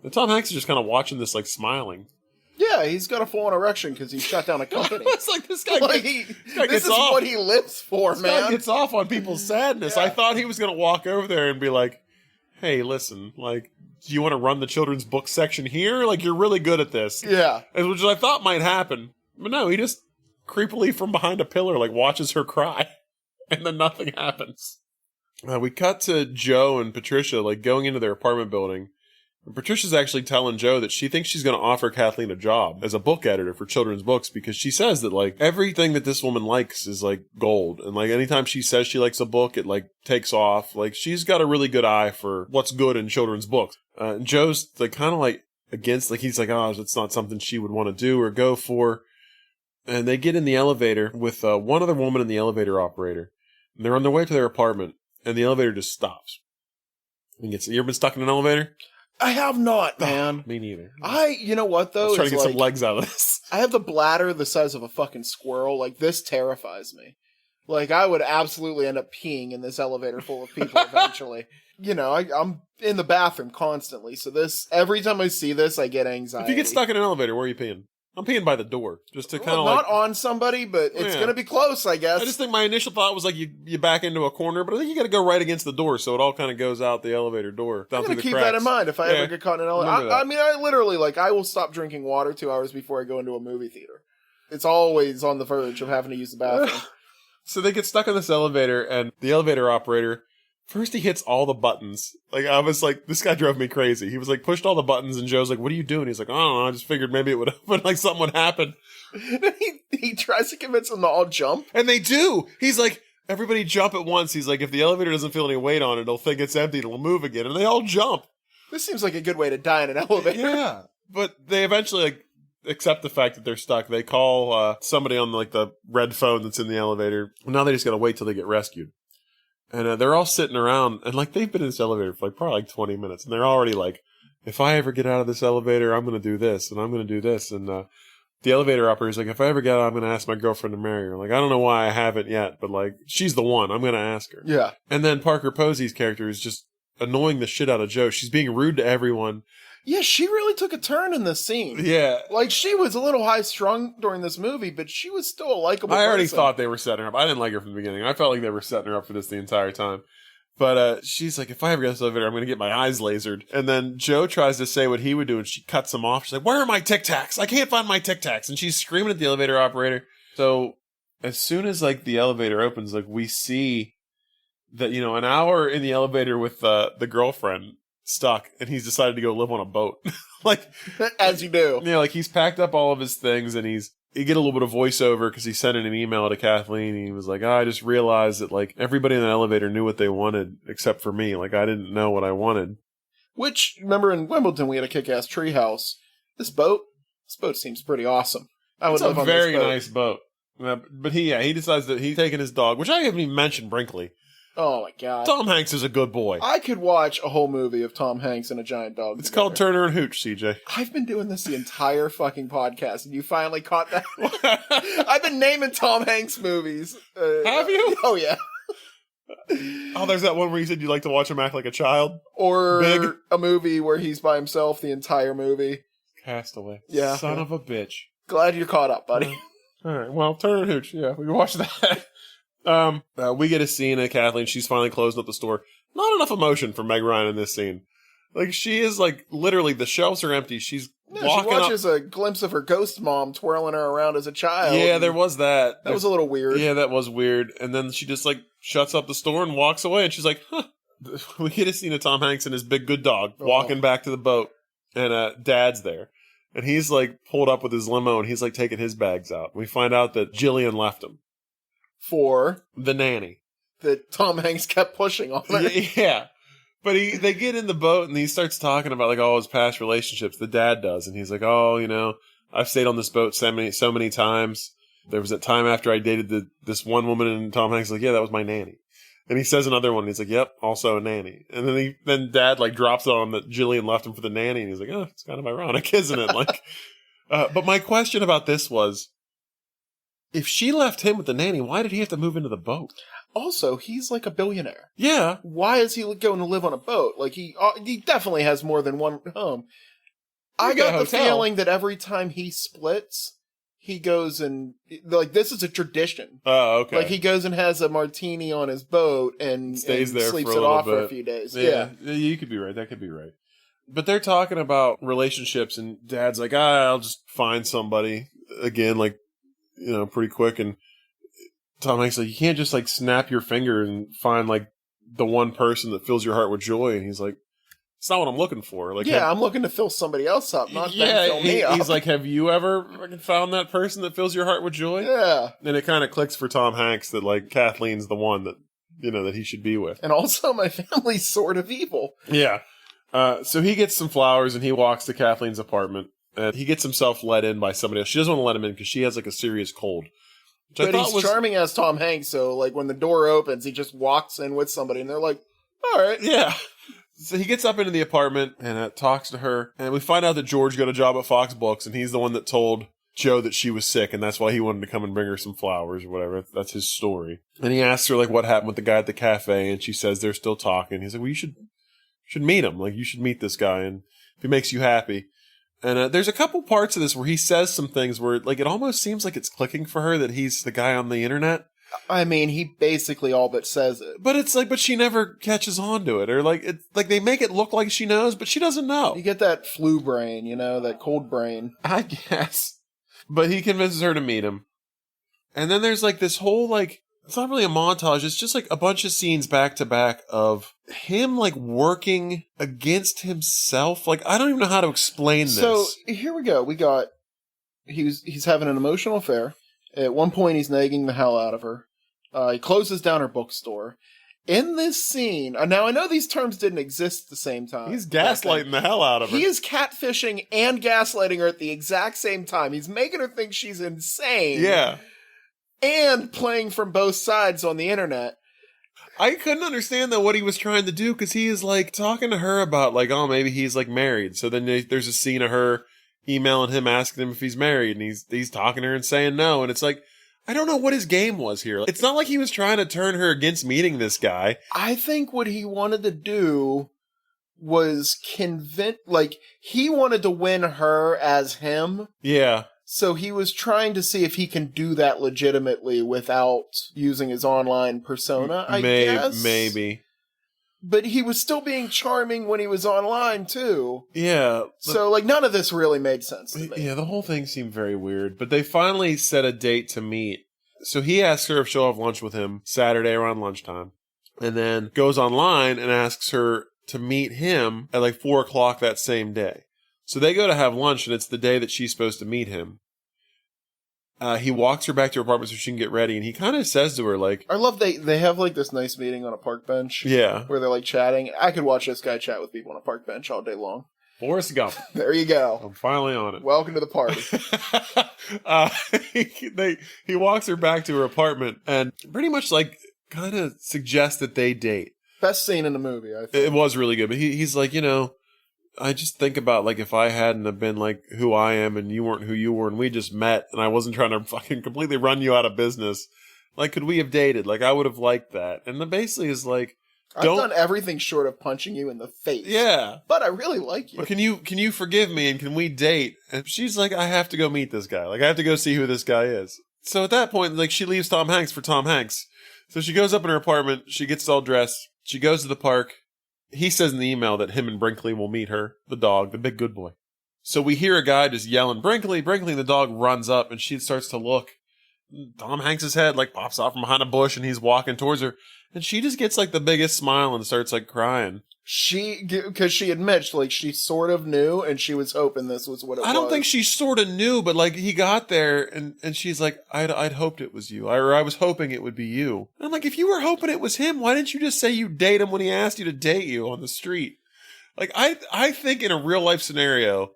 And Tom Hanks is just kind of watching this, like, smiling. Yeah, he's got a full-on erection because he shut down a company. It's like, this guy, this is what he lives for, this man. guy gets off on people's sadness. Yeah. I thought he was going to walk over there and be like, hey, listen, like, do you want to run the children's book section here? Like, you're really good at this. Yeah. Which I thought might happen. But no, he just creepily from behind a pillar, like, watches her cry. And then nothing happens. We cut to Joe and Patricia, like, going into their apartment building. And Patricia's actually telling Joe that she thinks she's going to offer Kathleen a job as a book editor for children's books because she says that, like, everything that this woman likes is, like, gold. And, like, anytime she says she likes a book, it, like, takes off. Like, she's got a really good eye for what's good in children's books. And Joe's, like, kind of, like, against, like, he's like, oh, it's not something she would want to do or go for. And they get in the elevator with one other woman and the elevator operator. And they're on their way to their apartment, and the elevator just stops. You ever been stuck in an elevator? I have not, man. Me neither. You know what, though? I was trying to get like, some legs out of this. I have the bladder the size of a fucking squirrel. Like, this terrifies me. Like, I would absolutely end up peeing in this elevator full of people eventually. You know, I'm in the bathroom constantly, so every time I see this, I get anxiety. If you get stuck in an elevator, where are you peeing? I'm peeing by the door, just to kind of not on somebody, but it's going to be close, I guess. I just think my initial thought was like you back into a corner, but I think you got to go right against the door, so it all kind of goes out the elevator door. I'm going to keep that in mind if I ever get caught in an elevator. I mean, I literally, like, I will stop drinking water 2 hours before I go into a movie theater. It's always on the verge of having to use the bathroom. So they get stuck in this elevator, and the elevator operator, first he hits all the buttons. Like, I was like, this guy drove me crazy. He was like, pushed all the buttons, and Joe's like, what are you doing? He's like, I don't know, I just figured maybe it would open, like something would happen. he tries to convince them to all jump. And they do! He's like, everybody jump at once. He's like, if the elevator doesn't feel any weight on it, it'll think it's empty, it'll move again. And they all jump. This seems like a good way to die in an elevator. Yeah. But they eventually, like, accept the fact that they're stuck. They call somebody on, like, the red phone that's in the elevator. Now they just gotta wait till they get rescued. And they're all sitting around, and, like, they've been in this elevator for, like, probably, like, 20 minutes. And they're already like, if I ever get out of this elevator, I'm going to do this, and I'm going to do this. And the elevator operator's like, if I ever get out, I'm going to ask my girlfriend to marry her. Like, I don't know why I haven't yet, but, like, she's the one. I'm going to ask her. Yeah. And then Parker Posey's character is just annoying the shit out of Joe. She's being rude to everyone. Yeah, she really took a turn in this scene. Yeah. Like, she was a little high-strung during this movie, but she was still a likable person. I already thought they were setting her up. I didn't like her from the beginning. I felt like they were setting her up for this the entire time. But she's like, if I ever get this elevator, I'm going to get my eyes lasered. And then Joe tries to say what he would do, and she cuts him off. She's like, where are my Tic Tacs? I can't find my Tic Tacs. And she's screaming at the elevator operator. So as soon as, like, the elevator opens, like, we see that, you know, an hour in the elevator with the girlfriend stuck, and he's decided to go live on a boat. Like, as you do. Yeah, like, he's packed up all of his things, and he get a little bit of voiceover because he sent in an email to Kathleen, and he was like, I just realized that, like, everybody in the elevator knew what they wanted except for me. Like, I didn't know what I wanted. Which, remember in Wimbledon we had a kick-ass treehouse. This boat seems pretty awesome. I would live on this boat. It's a very nice boat. But he decides that he's taking his dog, which I haven't even mentioned Brinkley. Oh my god. Tom Hanks is a good boy. I could watch a whole movie of Tom Hanks and a giant dog. It's called Turner and Hooch, CJ. I've been doing this the entire fucking podcast, and you finally caught that. I've been naming Tom Hanks movies. Have you? Oh, yeah. Oh, there's that one where you said you like to watch him act like a child? Or Big. a movie where he's by himself the entire movie. Castaway. Yeah. Son of a bitch. Glad you're caught up, buddy. All right, well, Turner and Hooch, yeah, we can watch that. We get a scene of Kathleen. She's finally closing up the store. Not enough emotion for Meg Ryan in this scene. Like, she is, like, literally, the shelves are empty. She's walking she watches a glimpse of her ghost mom twirling her around as a child. Yeah, there was that. That was a little weird. Yeah, that was weird. And then she just, like, shuts up the store and walks away. And she's like, huh. We get a scene of Tom Hanks and his big good dog walking back to the boat. And Dad's there. And he's, like, pulled up with his limo, and he's, like, taking his bags out. We find out that Jillian left him. For? The nanny. That Tom Hanks kept pushing on her. Yeah. But they get in the boat, and he starts talking about, like, all his past relationships. The dad does. And he's like, oh, you know, I've stayed on this boat so many times. There was that time after I dated this one woman, and Tom Hanks is like, yeah, that was my nanny. And he says another one. And he's like, yep, also a nanny. And then Dad like drops it on him that Jillian left him for the nanny. And he's like, oh, it's kind of ironic, isn't it? Like, but my question about this was, if she left him with the nanny, why did he have to move into the boat? Also, he's like a billionaire. Yeah. Why is he going to live on a boat? Like, he definitely has more than one home. I got the feeling that every time he splits, he goes and, like, this is a tradition. Oh, okay. Like, he goes and has a martini on his boat and stays there sleeps for a it off bit. for a few days. Yeah, you could be right. That could be right. But they're talking about relationships, and Dad's like, I'll just find somebody again, like, pretty quick. And Tom Hanks like, you can't just like snap your finger and find like the one person that fills your heart with joy. And he's like, it's not what I'm looking for. Like, I'm looking to fill somebody else up, not them fill me up. He's like, have you ever found that person that fills your heart with joy? Yeah. And it kind of clicks for Tom Hanks that like Kathleen's the one that that he should be with. And also, my family's sort of evil. Yeah. So he gets some flowers and he walks to Kathleen's apartment. And he gets himself let in by somebody else. She doesn't want to let him in because she has like a serious cold. But he's charming as Tom Hanks, so like when the door opens, he just walks in with somebody, and they're like, "All right, yeah." So he gets up into the apartment and talks to her, and we find out that George got a job at Fox Books, and he's the one that told Joe that she was sick, and that's why he wanted to come and bring her some flowers or whatever. That's his story. And he asks her like what happened with the guy at the cafe, and she says they're still talking. He's like, "Well, you should meet him. Like, you should meet this guy, and if he makes you happy." And there's a couple parts of this where he says some things where, like, it almost seems like it's clicking for her that he's the guy on the internet. I mean, he basically all but says it. But it's like, but she never catches on to it. Or, like, it's like they make it look like she knows, but she doesn't know. You get that flu brain, that cold brain. I guess. But he convinces her to meet him. And then there's, like, this whole, like, it's not really a montage. It's just, like, a bunch of scenes back to back of him, like, working against himself. Like, I don't even know how to explain this. So, here we go. We got, he's having an emotional affair. At one point, he's nagging the hell out of her. He closes down her bookstore. In this scene, now I know these terms didn't exist at the same time. He's gaslighting the hell out of her. He is catfishing and gaslighting her at the exact same time. He's making her think she's insane. Yeah. And playing from both sides on the internet. I couldn't understand though what he was trying to do because he is like talking to her about like, oh, maybe he's like married. So then there's a scene of her emailing him, asking him if he's married, and he's talking to her and saying no. And it's like, I don't know what his game was here. It's not like he was trying to turn her against meeting this guy. I think what he wanted to do was he wanted to win her as him. Yeah. So he was trying to see if he can do that legitimately without using his online persona, I guess. Maybe. But he was still being charming when he was online, too. Yeah. So, like, none of this really made sense to me. Yeah, the whole thing seemed very weird. But they finally set a date to meet. So he asks her if she'll have lunch with him Saturday around lunchtime. And then goes online and asks her to meet him at like 4 o'clock that same day. So they go to have lunch, and it's the day that she's supposed to meet him. He walks her back to her apartment so she can get ready, and he kind of says to her, like... I love they have, like, this nice meeting on a park bench. Yeah. Where they're, like, chatting. I could watch this guy chat with people on a park bench all day long. Forrest Gump. There you go. I'm finally on it. Welcome to the party. He walks her back to her apartment, and pretty much, like, kind of suggests that they date. Best scene in the movie, I think. It was really good, but he's like, I just think about, like, if I hadn't have been, like, who I am and you weren't who you were and we just met and I wasn't trying to fucking completely run you out of business, like, could we have dated? Like, I would have liked that. And then basically is like, I've done everything short of punching you in the face. Yeah. But I really like you. But can you forgive me and can we date? And she's like, I have to go meet this guy. Like, I have to go see who this guy is. So at that point, like, she leaves Tom Hanks for Tom Hanks. So she goes up in her apartment. She gets all dressed. She goes to the park. He says in the email that him and Brinkley will meet her, the dog, the big good boy. So we hear a guy just yelling, Brinkley, Brinkley, and the dog runs up and she starts to look. Tom Hanks' head like pops off from behind a bush and he's walking towards her. And she just gets like the biggest smile and starts like crying. Because she admits, like, she sort of knew and she was hoping this was what it was. I don't think she sort of knew, but like he got there and she's like, I'd hoped it was you. Or I was hoping it would be you. And I'm like, if you were hoping it was him, why didn't you just say you date him when he asked you to date you on the street? Like, I think in a real life scenario,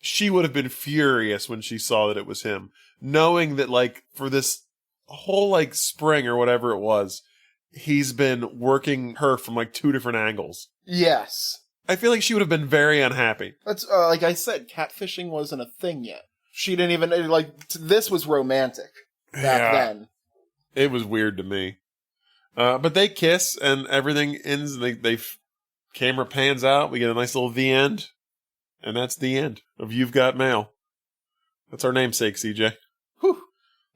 she would have been furious when she saw that it was him. Knowing that like for this whole like spring or whatever it was, he's been working her from like 2 different angles. Yes. I feel like she would have been very unhappy. That's like I said, catfishing wasn't a thing yet. She didn't even like this was romantic back then. It was weird to me. But they kiss and everything ends. And they camera pans out. We get a nice little the end, and that's the end of You've Got Mail. That's our namesake, CJ. Whew,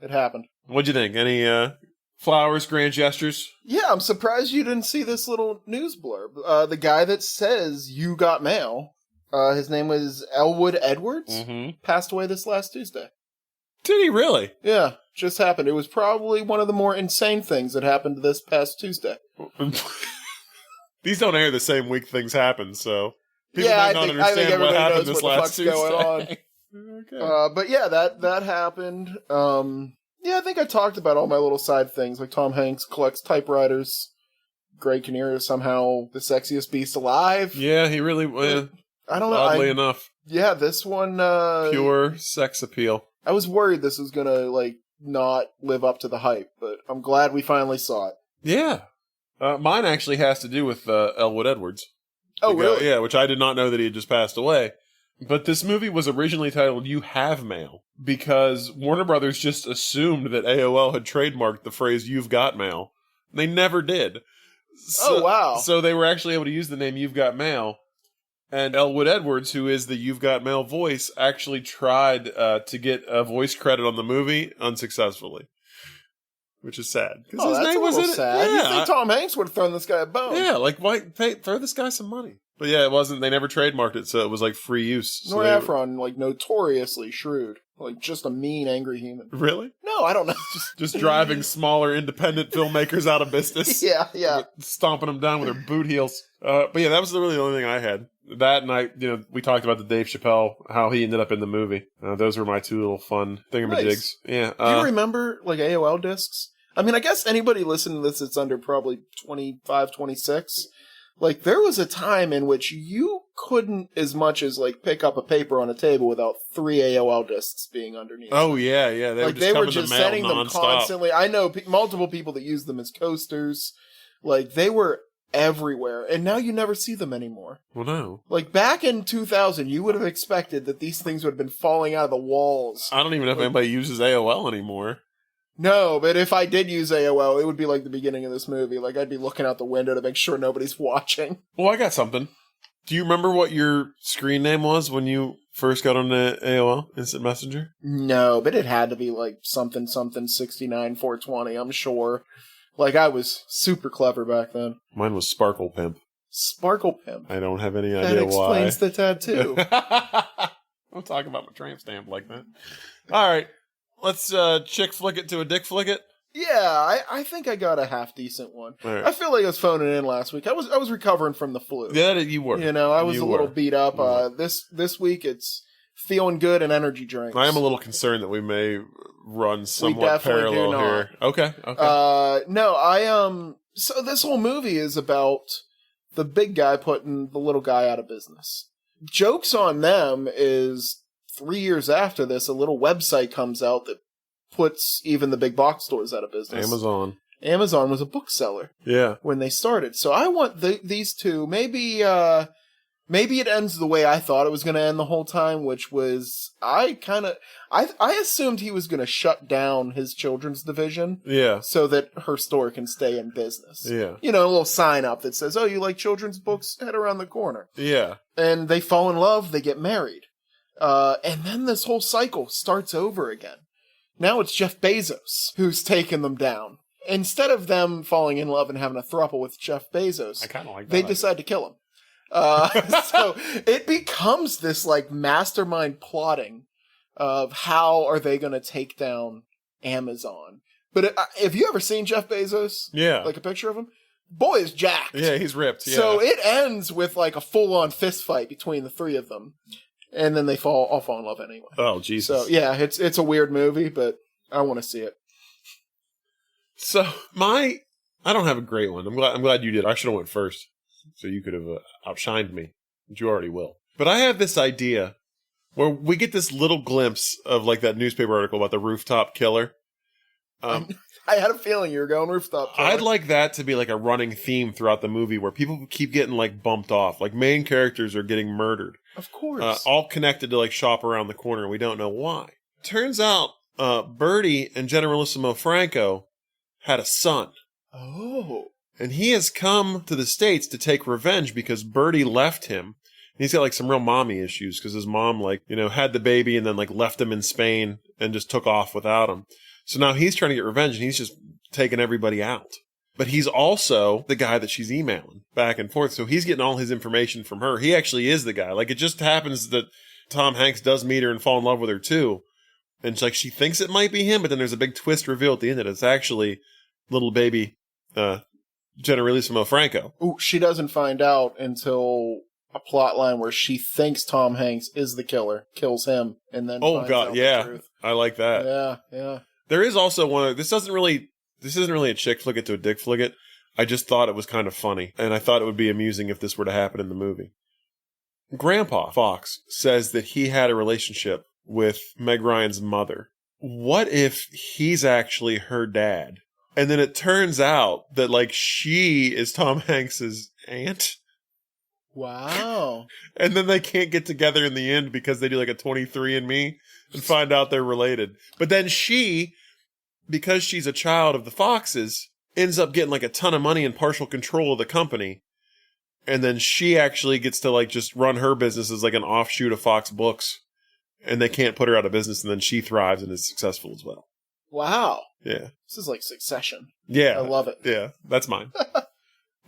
it happened. What'd you think? Any flowers, grand gestures? Yeah, I'm surprised you didn't see this little news blurb. The guy that says you got mail, his name was Elwood Edwards, passed away this last Tuesday. Did he really? Yeah, just happened. It was probably one of the more insane things that happened this past Tuesday. These don't air the same week things happen, so people yeah, might not understand what happened this last Tuesday. Going on. Okay. But yeah, that happened. Yeah, I think I talked about all my little side things, like Tom Hanks collects typewriters. Greg Kinnear is somehow the sexiest beast alive. Yeah, he really. I don't know. Oddly enough. Yeah, this one. Pure sex appeal. I was worried this was gonna not live up to the hype, but I'm glad we finally saw it. Yeah, mine actually has to do with Elwood Edwards. Oh, really? Yeah, which I did not know that he had just passed away. But this movie was originally titled You Have Mail because Warner Brothers just assumed that AOL had trademarked the phrase You've Got Mail. They never did. Oh, wow. So they were actually able to use the name You've Got Mail. And Elwood Edwards, who is the You've Got Mail voice, actually tried to get a voice credit on the movie unsuccessfully. Which is sad. Oh, that's a little sad. Yeah, you think Tom Hanks would have thrown this guy a bone. Yeah, why throw this guy some money. But yeah, it wasn't. They never trademarked it, so it was like free use. Nor Ephron, notoriously shrewd, just a mean, angry human. Really? No, I don't know. just driving smaller independent filmmakers out of business. Yeah. Stomping them down with their boot heels. But yeah, that was really the only thing I had. That and we talked about the Dave Chappelle, how he ended up in the movie. Those were my 2 little fun thingamajigs. Nice. Yeah. Do you remember AOL discs? I mean, I guess anybody listening to this that's under probably 25, 26. There was a time in which you couldn't as much as, pick up a paper on a table without 3 AOL discs being underneath. Oh, yeah. They were just sending them constantly. I know multiple people that use them as coasters. They were everywhere. And now you never see them anymore. Well, no. Back in 2000, you would have expected that these things would have been falling out of the walls. I don't even know if anybody uses AOL anymore. No, but if I did use AOL, it would be like the beginning of this movie. I'd be looking out the window to make sure nobody's watching. Well, I got something. Do you remember what your screen name was when you first got on the AOL Instant Messenger? No, but it had to be something 69420, I'm sure. I was super clever back then. Mine was Sparkle Pimp. Sparkle Pimp? I don't have any idea why. That explains the tattoo. Don't talk about my tramp stamp like that. All right. Let's chick flick it to a dick flick it. Yeah, I think I got a half decent one. Right. I feel like I was phoning in last week. I was recovering from the flu. Yeah, you were. I was a little beat up. This week it's feeling good and energy drinks. I am a little concerned that we may run somewhat parallel here. Okay. No, so this whole movie is about the big guy putting the little guy out of business. Joke's on them is 3 years after this, a little website comes out that puts even the big box stores out of business. Amazon was a bookseller. Yeah. When they started. So I want these two, maybe it ends the way I thought it was going to end the whole time, which was I assumed he was going to shut down his children's division. Yeah. So that her store can stay in business. Yeah. A little sign up that says, "Oh, you like children's books? Head around the corner." Yeah. And they fall in love, they get married. And then this whole cycle starts over again. Now it's Jeff Bezos who's taken them down. Instead of them falling in love and having a throuple with Jeff Bezos, I kind of like that. They decide to kill him. So it becomes this mastermind plotting of how are they going to take down Amazon. But have you ever seen Jeff Bezos? Yeah. A picture of him? Boy is jacked. Yeah, he's ripped. Yeah. So it ends with a full-on fist fight between the 3 of them. And then they all fall in love anyway. Oh, Jesus. So, yeah, it's a weird movie, but I want to see it. So, I don't have a great one. I'm glad you did. I should have went first. So you could have outshined me. But you already will. But I have this idea where we get this little glimpse of that newspaper article about the rooftop killer. I had a feeling you were going rooftop. Killer. I'd like that to be like a running theme throughout the movie where people keep getting like bumped off. Like main characters are getting murdered. Of course. All connected to like shop around the corner. We don't know why. Turns out Bertie and Generalissimo Franco had a son. Oh. And he has come to the States to take revenge because Bertie left him. He's got like some real mommy issues because his mom like, had the baby and then like left him in Spain and just took off without him. So now he's trying to get revenge and he's just taking everybody out. But he's also the guy that she's emailing back and forth. So he's getting all his information from her. He actually is the guy. Like it just happens that Tom Hanks does meet her and fall in love with her too. And it's like she thinks it might be him, but then there's a big twist reveal at the end that it's actually little baby Generalissimo Franco. Ooh, she doesn't find out until a plot line where she thinks Tom Hanks is the killer, kills him, and then finds out the truth. I like that. Yeah. There is also one. This isn't really a chick flick it to a dick flick it. I just thought it was kind of funny, and I thought it would be amusing if this were to happen in the movie. Grandpa Fox says that he had a relationship with Meg Ryan's mother. What if he's actually her dad? And then it turns out that like she is Tom Hanks's aunt. Wow. And then they can't get together in the end because they do like a 23andMe and find out they're related. But then she, because she's a child of the Foxes, ends up getting like a ton of money and partial control of the company. And then she actually gets to like just run her business as like an offshoot of Fox Books. And they can't put her out of business. And then she thrives and is successful as well. Wow. Yeah. This is like Succession. Yeah. I love it. Yeah. That's mine.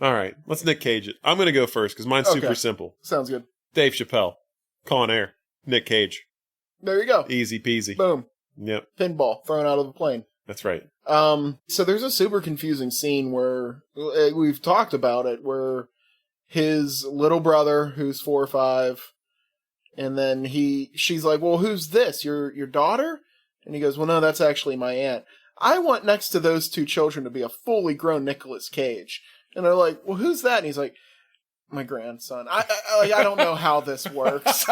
All right, let's Nick Cage it. I'm going to go first because mine's super simple. Sounds good. Dave Chappelle, Con Air, Nick Cage. There you go. Easy peasy. Boom. Yep. Pinball thrown out of the plane. That's right. So there's a super confusing scene where we've talked about it, where his little brother, who's 4 or 5, and then she's like, "Well, who's this? Your daughter?" And he goes, "Well, no, that's actually my aunt." I want next to those two children to be a fully grown Nicolas Cage. And they're like, "Well, who's that?" And he's like, "My grandson." I don't know how this works.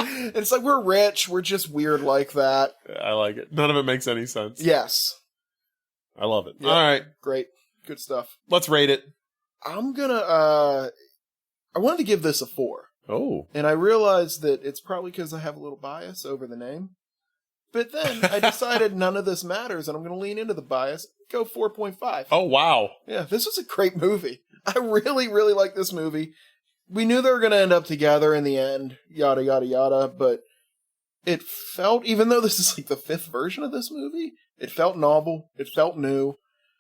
It's like, we're rich. We're just weird like that. I like it. None of it makes any sense. Yes. I love it. Yep. All right. Great. Good stuff. Let's rate it. I'm gonna, I wanted to give this a 4. Oh. And I realized that it's probably because I have a little bias over the name. But then I decided none of this matters, and I'm going to lean into the bias. Go 4.5. Oh, wow. Yeah, this was a great movie. I really, really like this movie. We knew they were going to end up together in the end, yada, yada, yada, but it felt, even though this is like the 5th version of this movie, it felt novel. It felt new.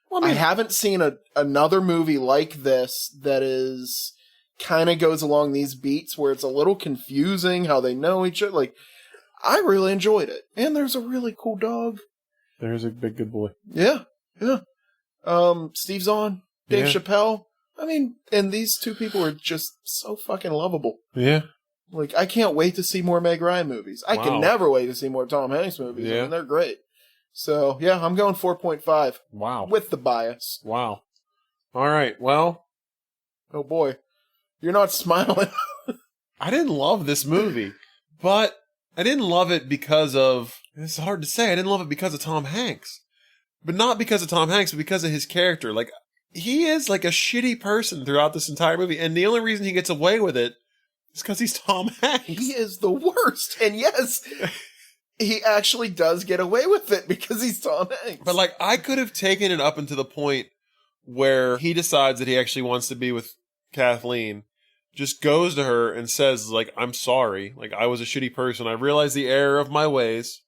Well, I haven't seen another movie like this that is kind of goes along these beats where it's a little confusing how they know each other. Like, I really enjoyed it. And there's a really cool dog. There's a big good boy. Yeah. Steve Zahn, Dave Chappelle. I mean, and these two people are just so fucking lovable. Yeah. Like, I can't wait to see more Meg Ryan movies. I can never wait to see more Tom Hanks movies. Yeah. I mean, they're great. So, yeah, I'm going 4.5. Wow. With the bias. Wow. All right, well. Oh, boy. You're not smiling. I didn't love this movie, but I didn't love it because of, it's hard to say, I didn't love it because of Tom Hanks. But not because of Tom Hanks, but because of his character. Like, he is like a shitty person throughout this entire movie, and the only reason he gets away with it is because he's Tom Hanks. He is the worst, and yes, he actually does get away with it because he's Tom Hanks. But like, I could have taken it up until the point where he decides that he actually wants to be with Kathleen, just goes to her and says, like, "I'm sorry. Like, I was a shitty person. I realized the error of my ways.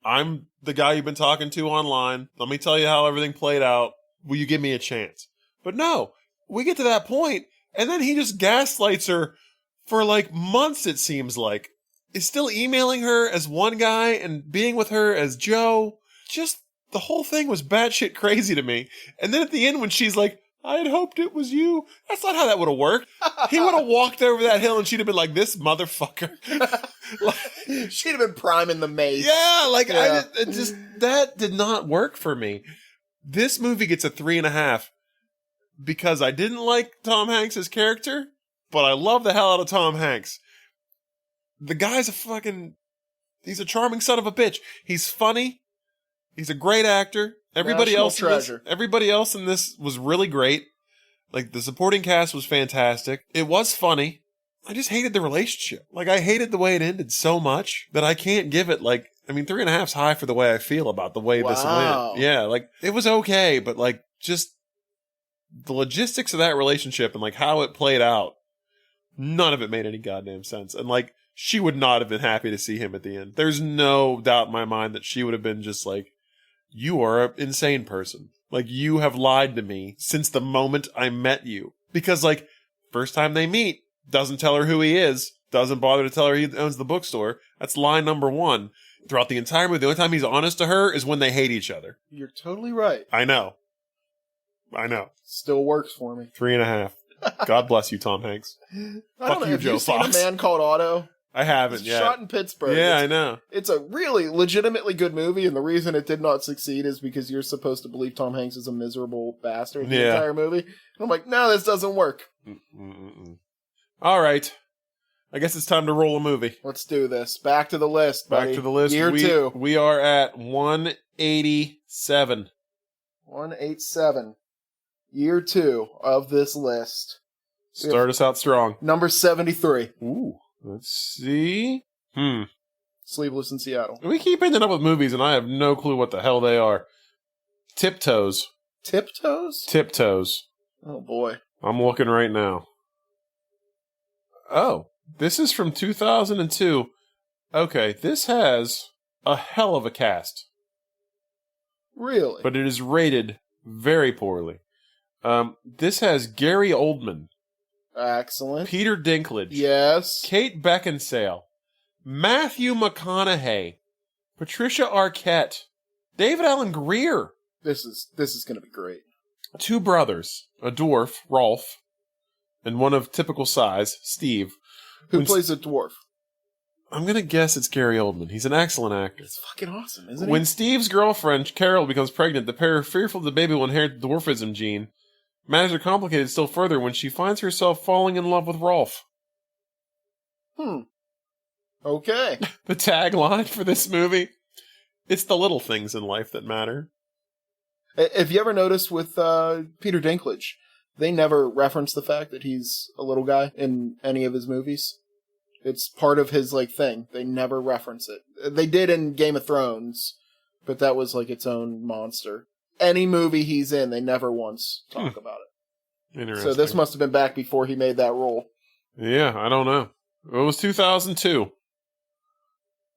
I'm the guy you've been talking to online. Let me tell you how everything played out. Will you give me a chance?" But no, we get to that point, and then he just gaslights her for like months, it seems like. Is still emailing her as one guy and being with her as Joe. Just, the whole thing was batshit crazy to me. And then at the end when she's like, "I had hoped it was you," that's not how that would have worked. He would have walked over that hill and she'd have been like, "This motherfucker." Like, she'd have been priming the mace. Yeah, like, yeah. That did not work for me. This movie gets a 3.5 because I didn't like Tom Hanks' character, but I love the hell out of Tom Hanks. The guy's he's a charming son of a bitch. He's funny. He's a great actor. National treasure. Everybody else in this was really great. Like, the supporting cast was fantastic. It was funny. I just hated the relationship. Like, I hated the way it ended so much that I can't give it, like, I mean, 3.5's high for the way I feel about the way this went. Yeah, like, it was okay, but, like, just the logistics of that relationship and, like, how it played out, none of it made any goddamn sense. And, like, she would not have been happy to see him at the end. There's no doubt in my mind that she would have been just like, you are an insane person. Like, you have lied to me since the moment I met you. Because, like, first time they meet, doesn't tell her who he is, doesn't bother to tell her he owns the bookstore. That's line number one. Throughout the entire movie, the only time he's honest to her is when they hate each other. You're totally right. I know. Still works for me. 3.5. God bless you, Tom Hanks. Fuck you, Joe Fox. Have you seen A Man Called Otto? I haven't yet. Shot in Pittsburgh. Yeah, I know. It's a really legitimately good movie, and the reason it did not succeed is because you're supposed to believe Tom Hanks is a miserable bastard the entire movie. And I'm like, no, this doesn't work. All right. I guess it's time to roll a movie. Let's do this. Back to the list, buddy. Back to the list. Year 2. We are at 187. 187. Year 2 of this list. Start us out strong. Number 73. Ooh. Let's see. Sleepless in Seattle. We keep ending up with movies, and I have no clue what the hell they are. Tiptoes. Tiptoes? Tiptoes. Oh, boy. I'm looking right now. Oh, this is from 2002. Okay, this has a hell of a cast. Really? But it is rated very poorly. This has Gary Oldman. Excellent. Peter Dinklage. Yes. Kate Beckinsale. Matthew McConaughey. Patricia Arquette. David Alan Grier. This is going to be great. 2 brothers. A dwarf, Rolf, and one of typical size, Steve. Who plays a dwarf? I'm going to guess it's Gary Oldman. He's an excellent actor. It's fucking awesome, isn't he? When Steve's girlfriend, Carol, becomes pregnant, the pair, fearful the baby will inherit the dwarfism gene. Matters are complicated still further when she finds herself falling in love with Rolf. Okay. The tagline for this movie, it's the little things in life that matter. Have you ever noticed with Peter Dinklage, they never reference the fact that he's a little guy in any of his movies? It's part of his, like, thing. They never reference it. They did in Game of Thrones, but that was, like, its own monster. Any movie he's in, they never once talk about it. Interesting. So this must have been back before he made that role. Yeah, I don't know. It was 2002.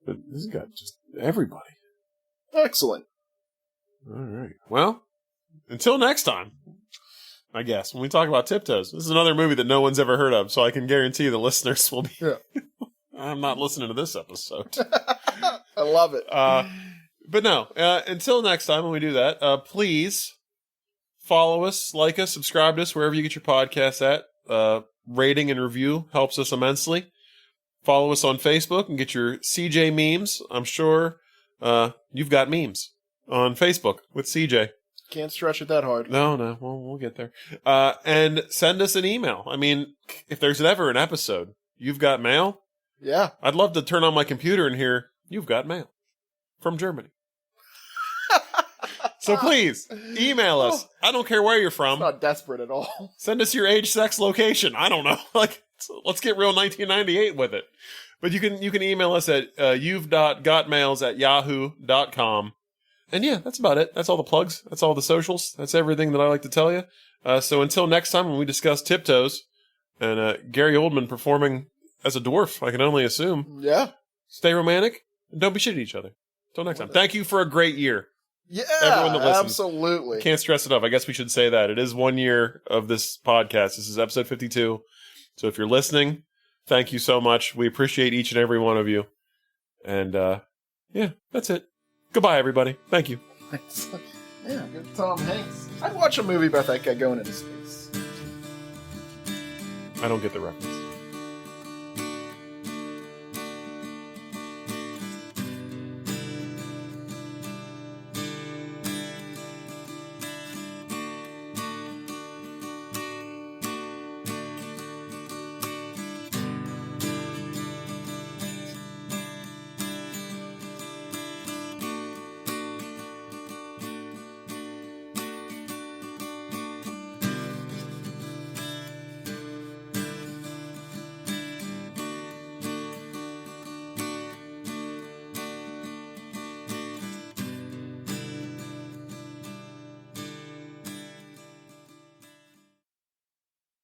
But this has got just everybody. Excellent. All right. Well, until next time, I guess, when we talk about Tiptoes. This is another movie that no one's ever heard of, so I can guarantee the listeners will be... Yeah. I'm not listening to this episode. I love it. But no, until next time when we do that, please follow us, like us, subscribe to us wherever you get your podcasts at. Rating and review helps us immensely. Follow us on Facebook and get your CJ memes. I'm sure you've got memes on Facebook with CJ. Can't stretch it that hard. No, we'll get there. And send us an email. I mean, if there's ever an episode, you've got mail? Yeah. I'd love to turn on my computer and hear, you've got mail from Germany. So please, email us. I don't care where you're from. It's not desperate at all. Send us your age, sex, location. I don't know. Like, let's get real 1998 with it. But you can email us at you've.gotmails@yahoo.com. And yeah, that's about it. That's all the plugs. That's all the socials. That's everything that I like to tell you. So until next time when we discuss Tiptoes and Gary Oldman performing as a dwarf, I can only assume. Yeah. Stay romantic and don't be shit at each other. Until next time. Thank you for a great year. Yeah, everyone that listens. Absolutely. Can't stress enough. I guess we should say that. It is 1 year of this podcast. This is episode 52. So if you're listening, thank you so much. We appreciate each and every one of you. And yeah, that's it. Goodbye, everybody. Thank you. Yeah, good Tom Hanks. I'd watch a movie about that guy going into space. I don't get the reference.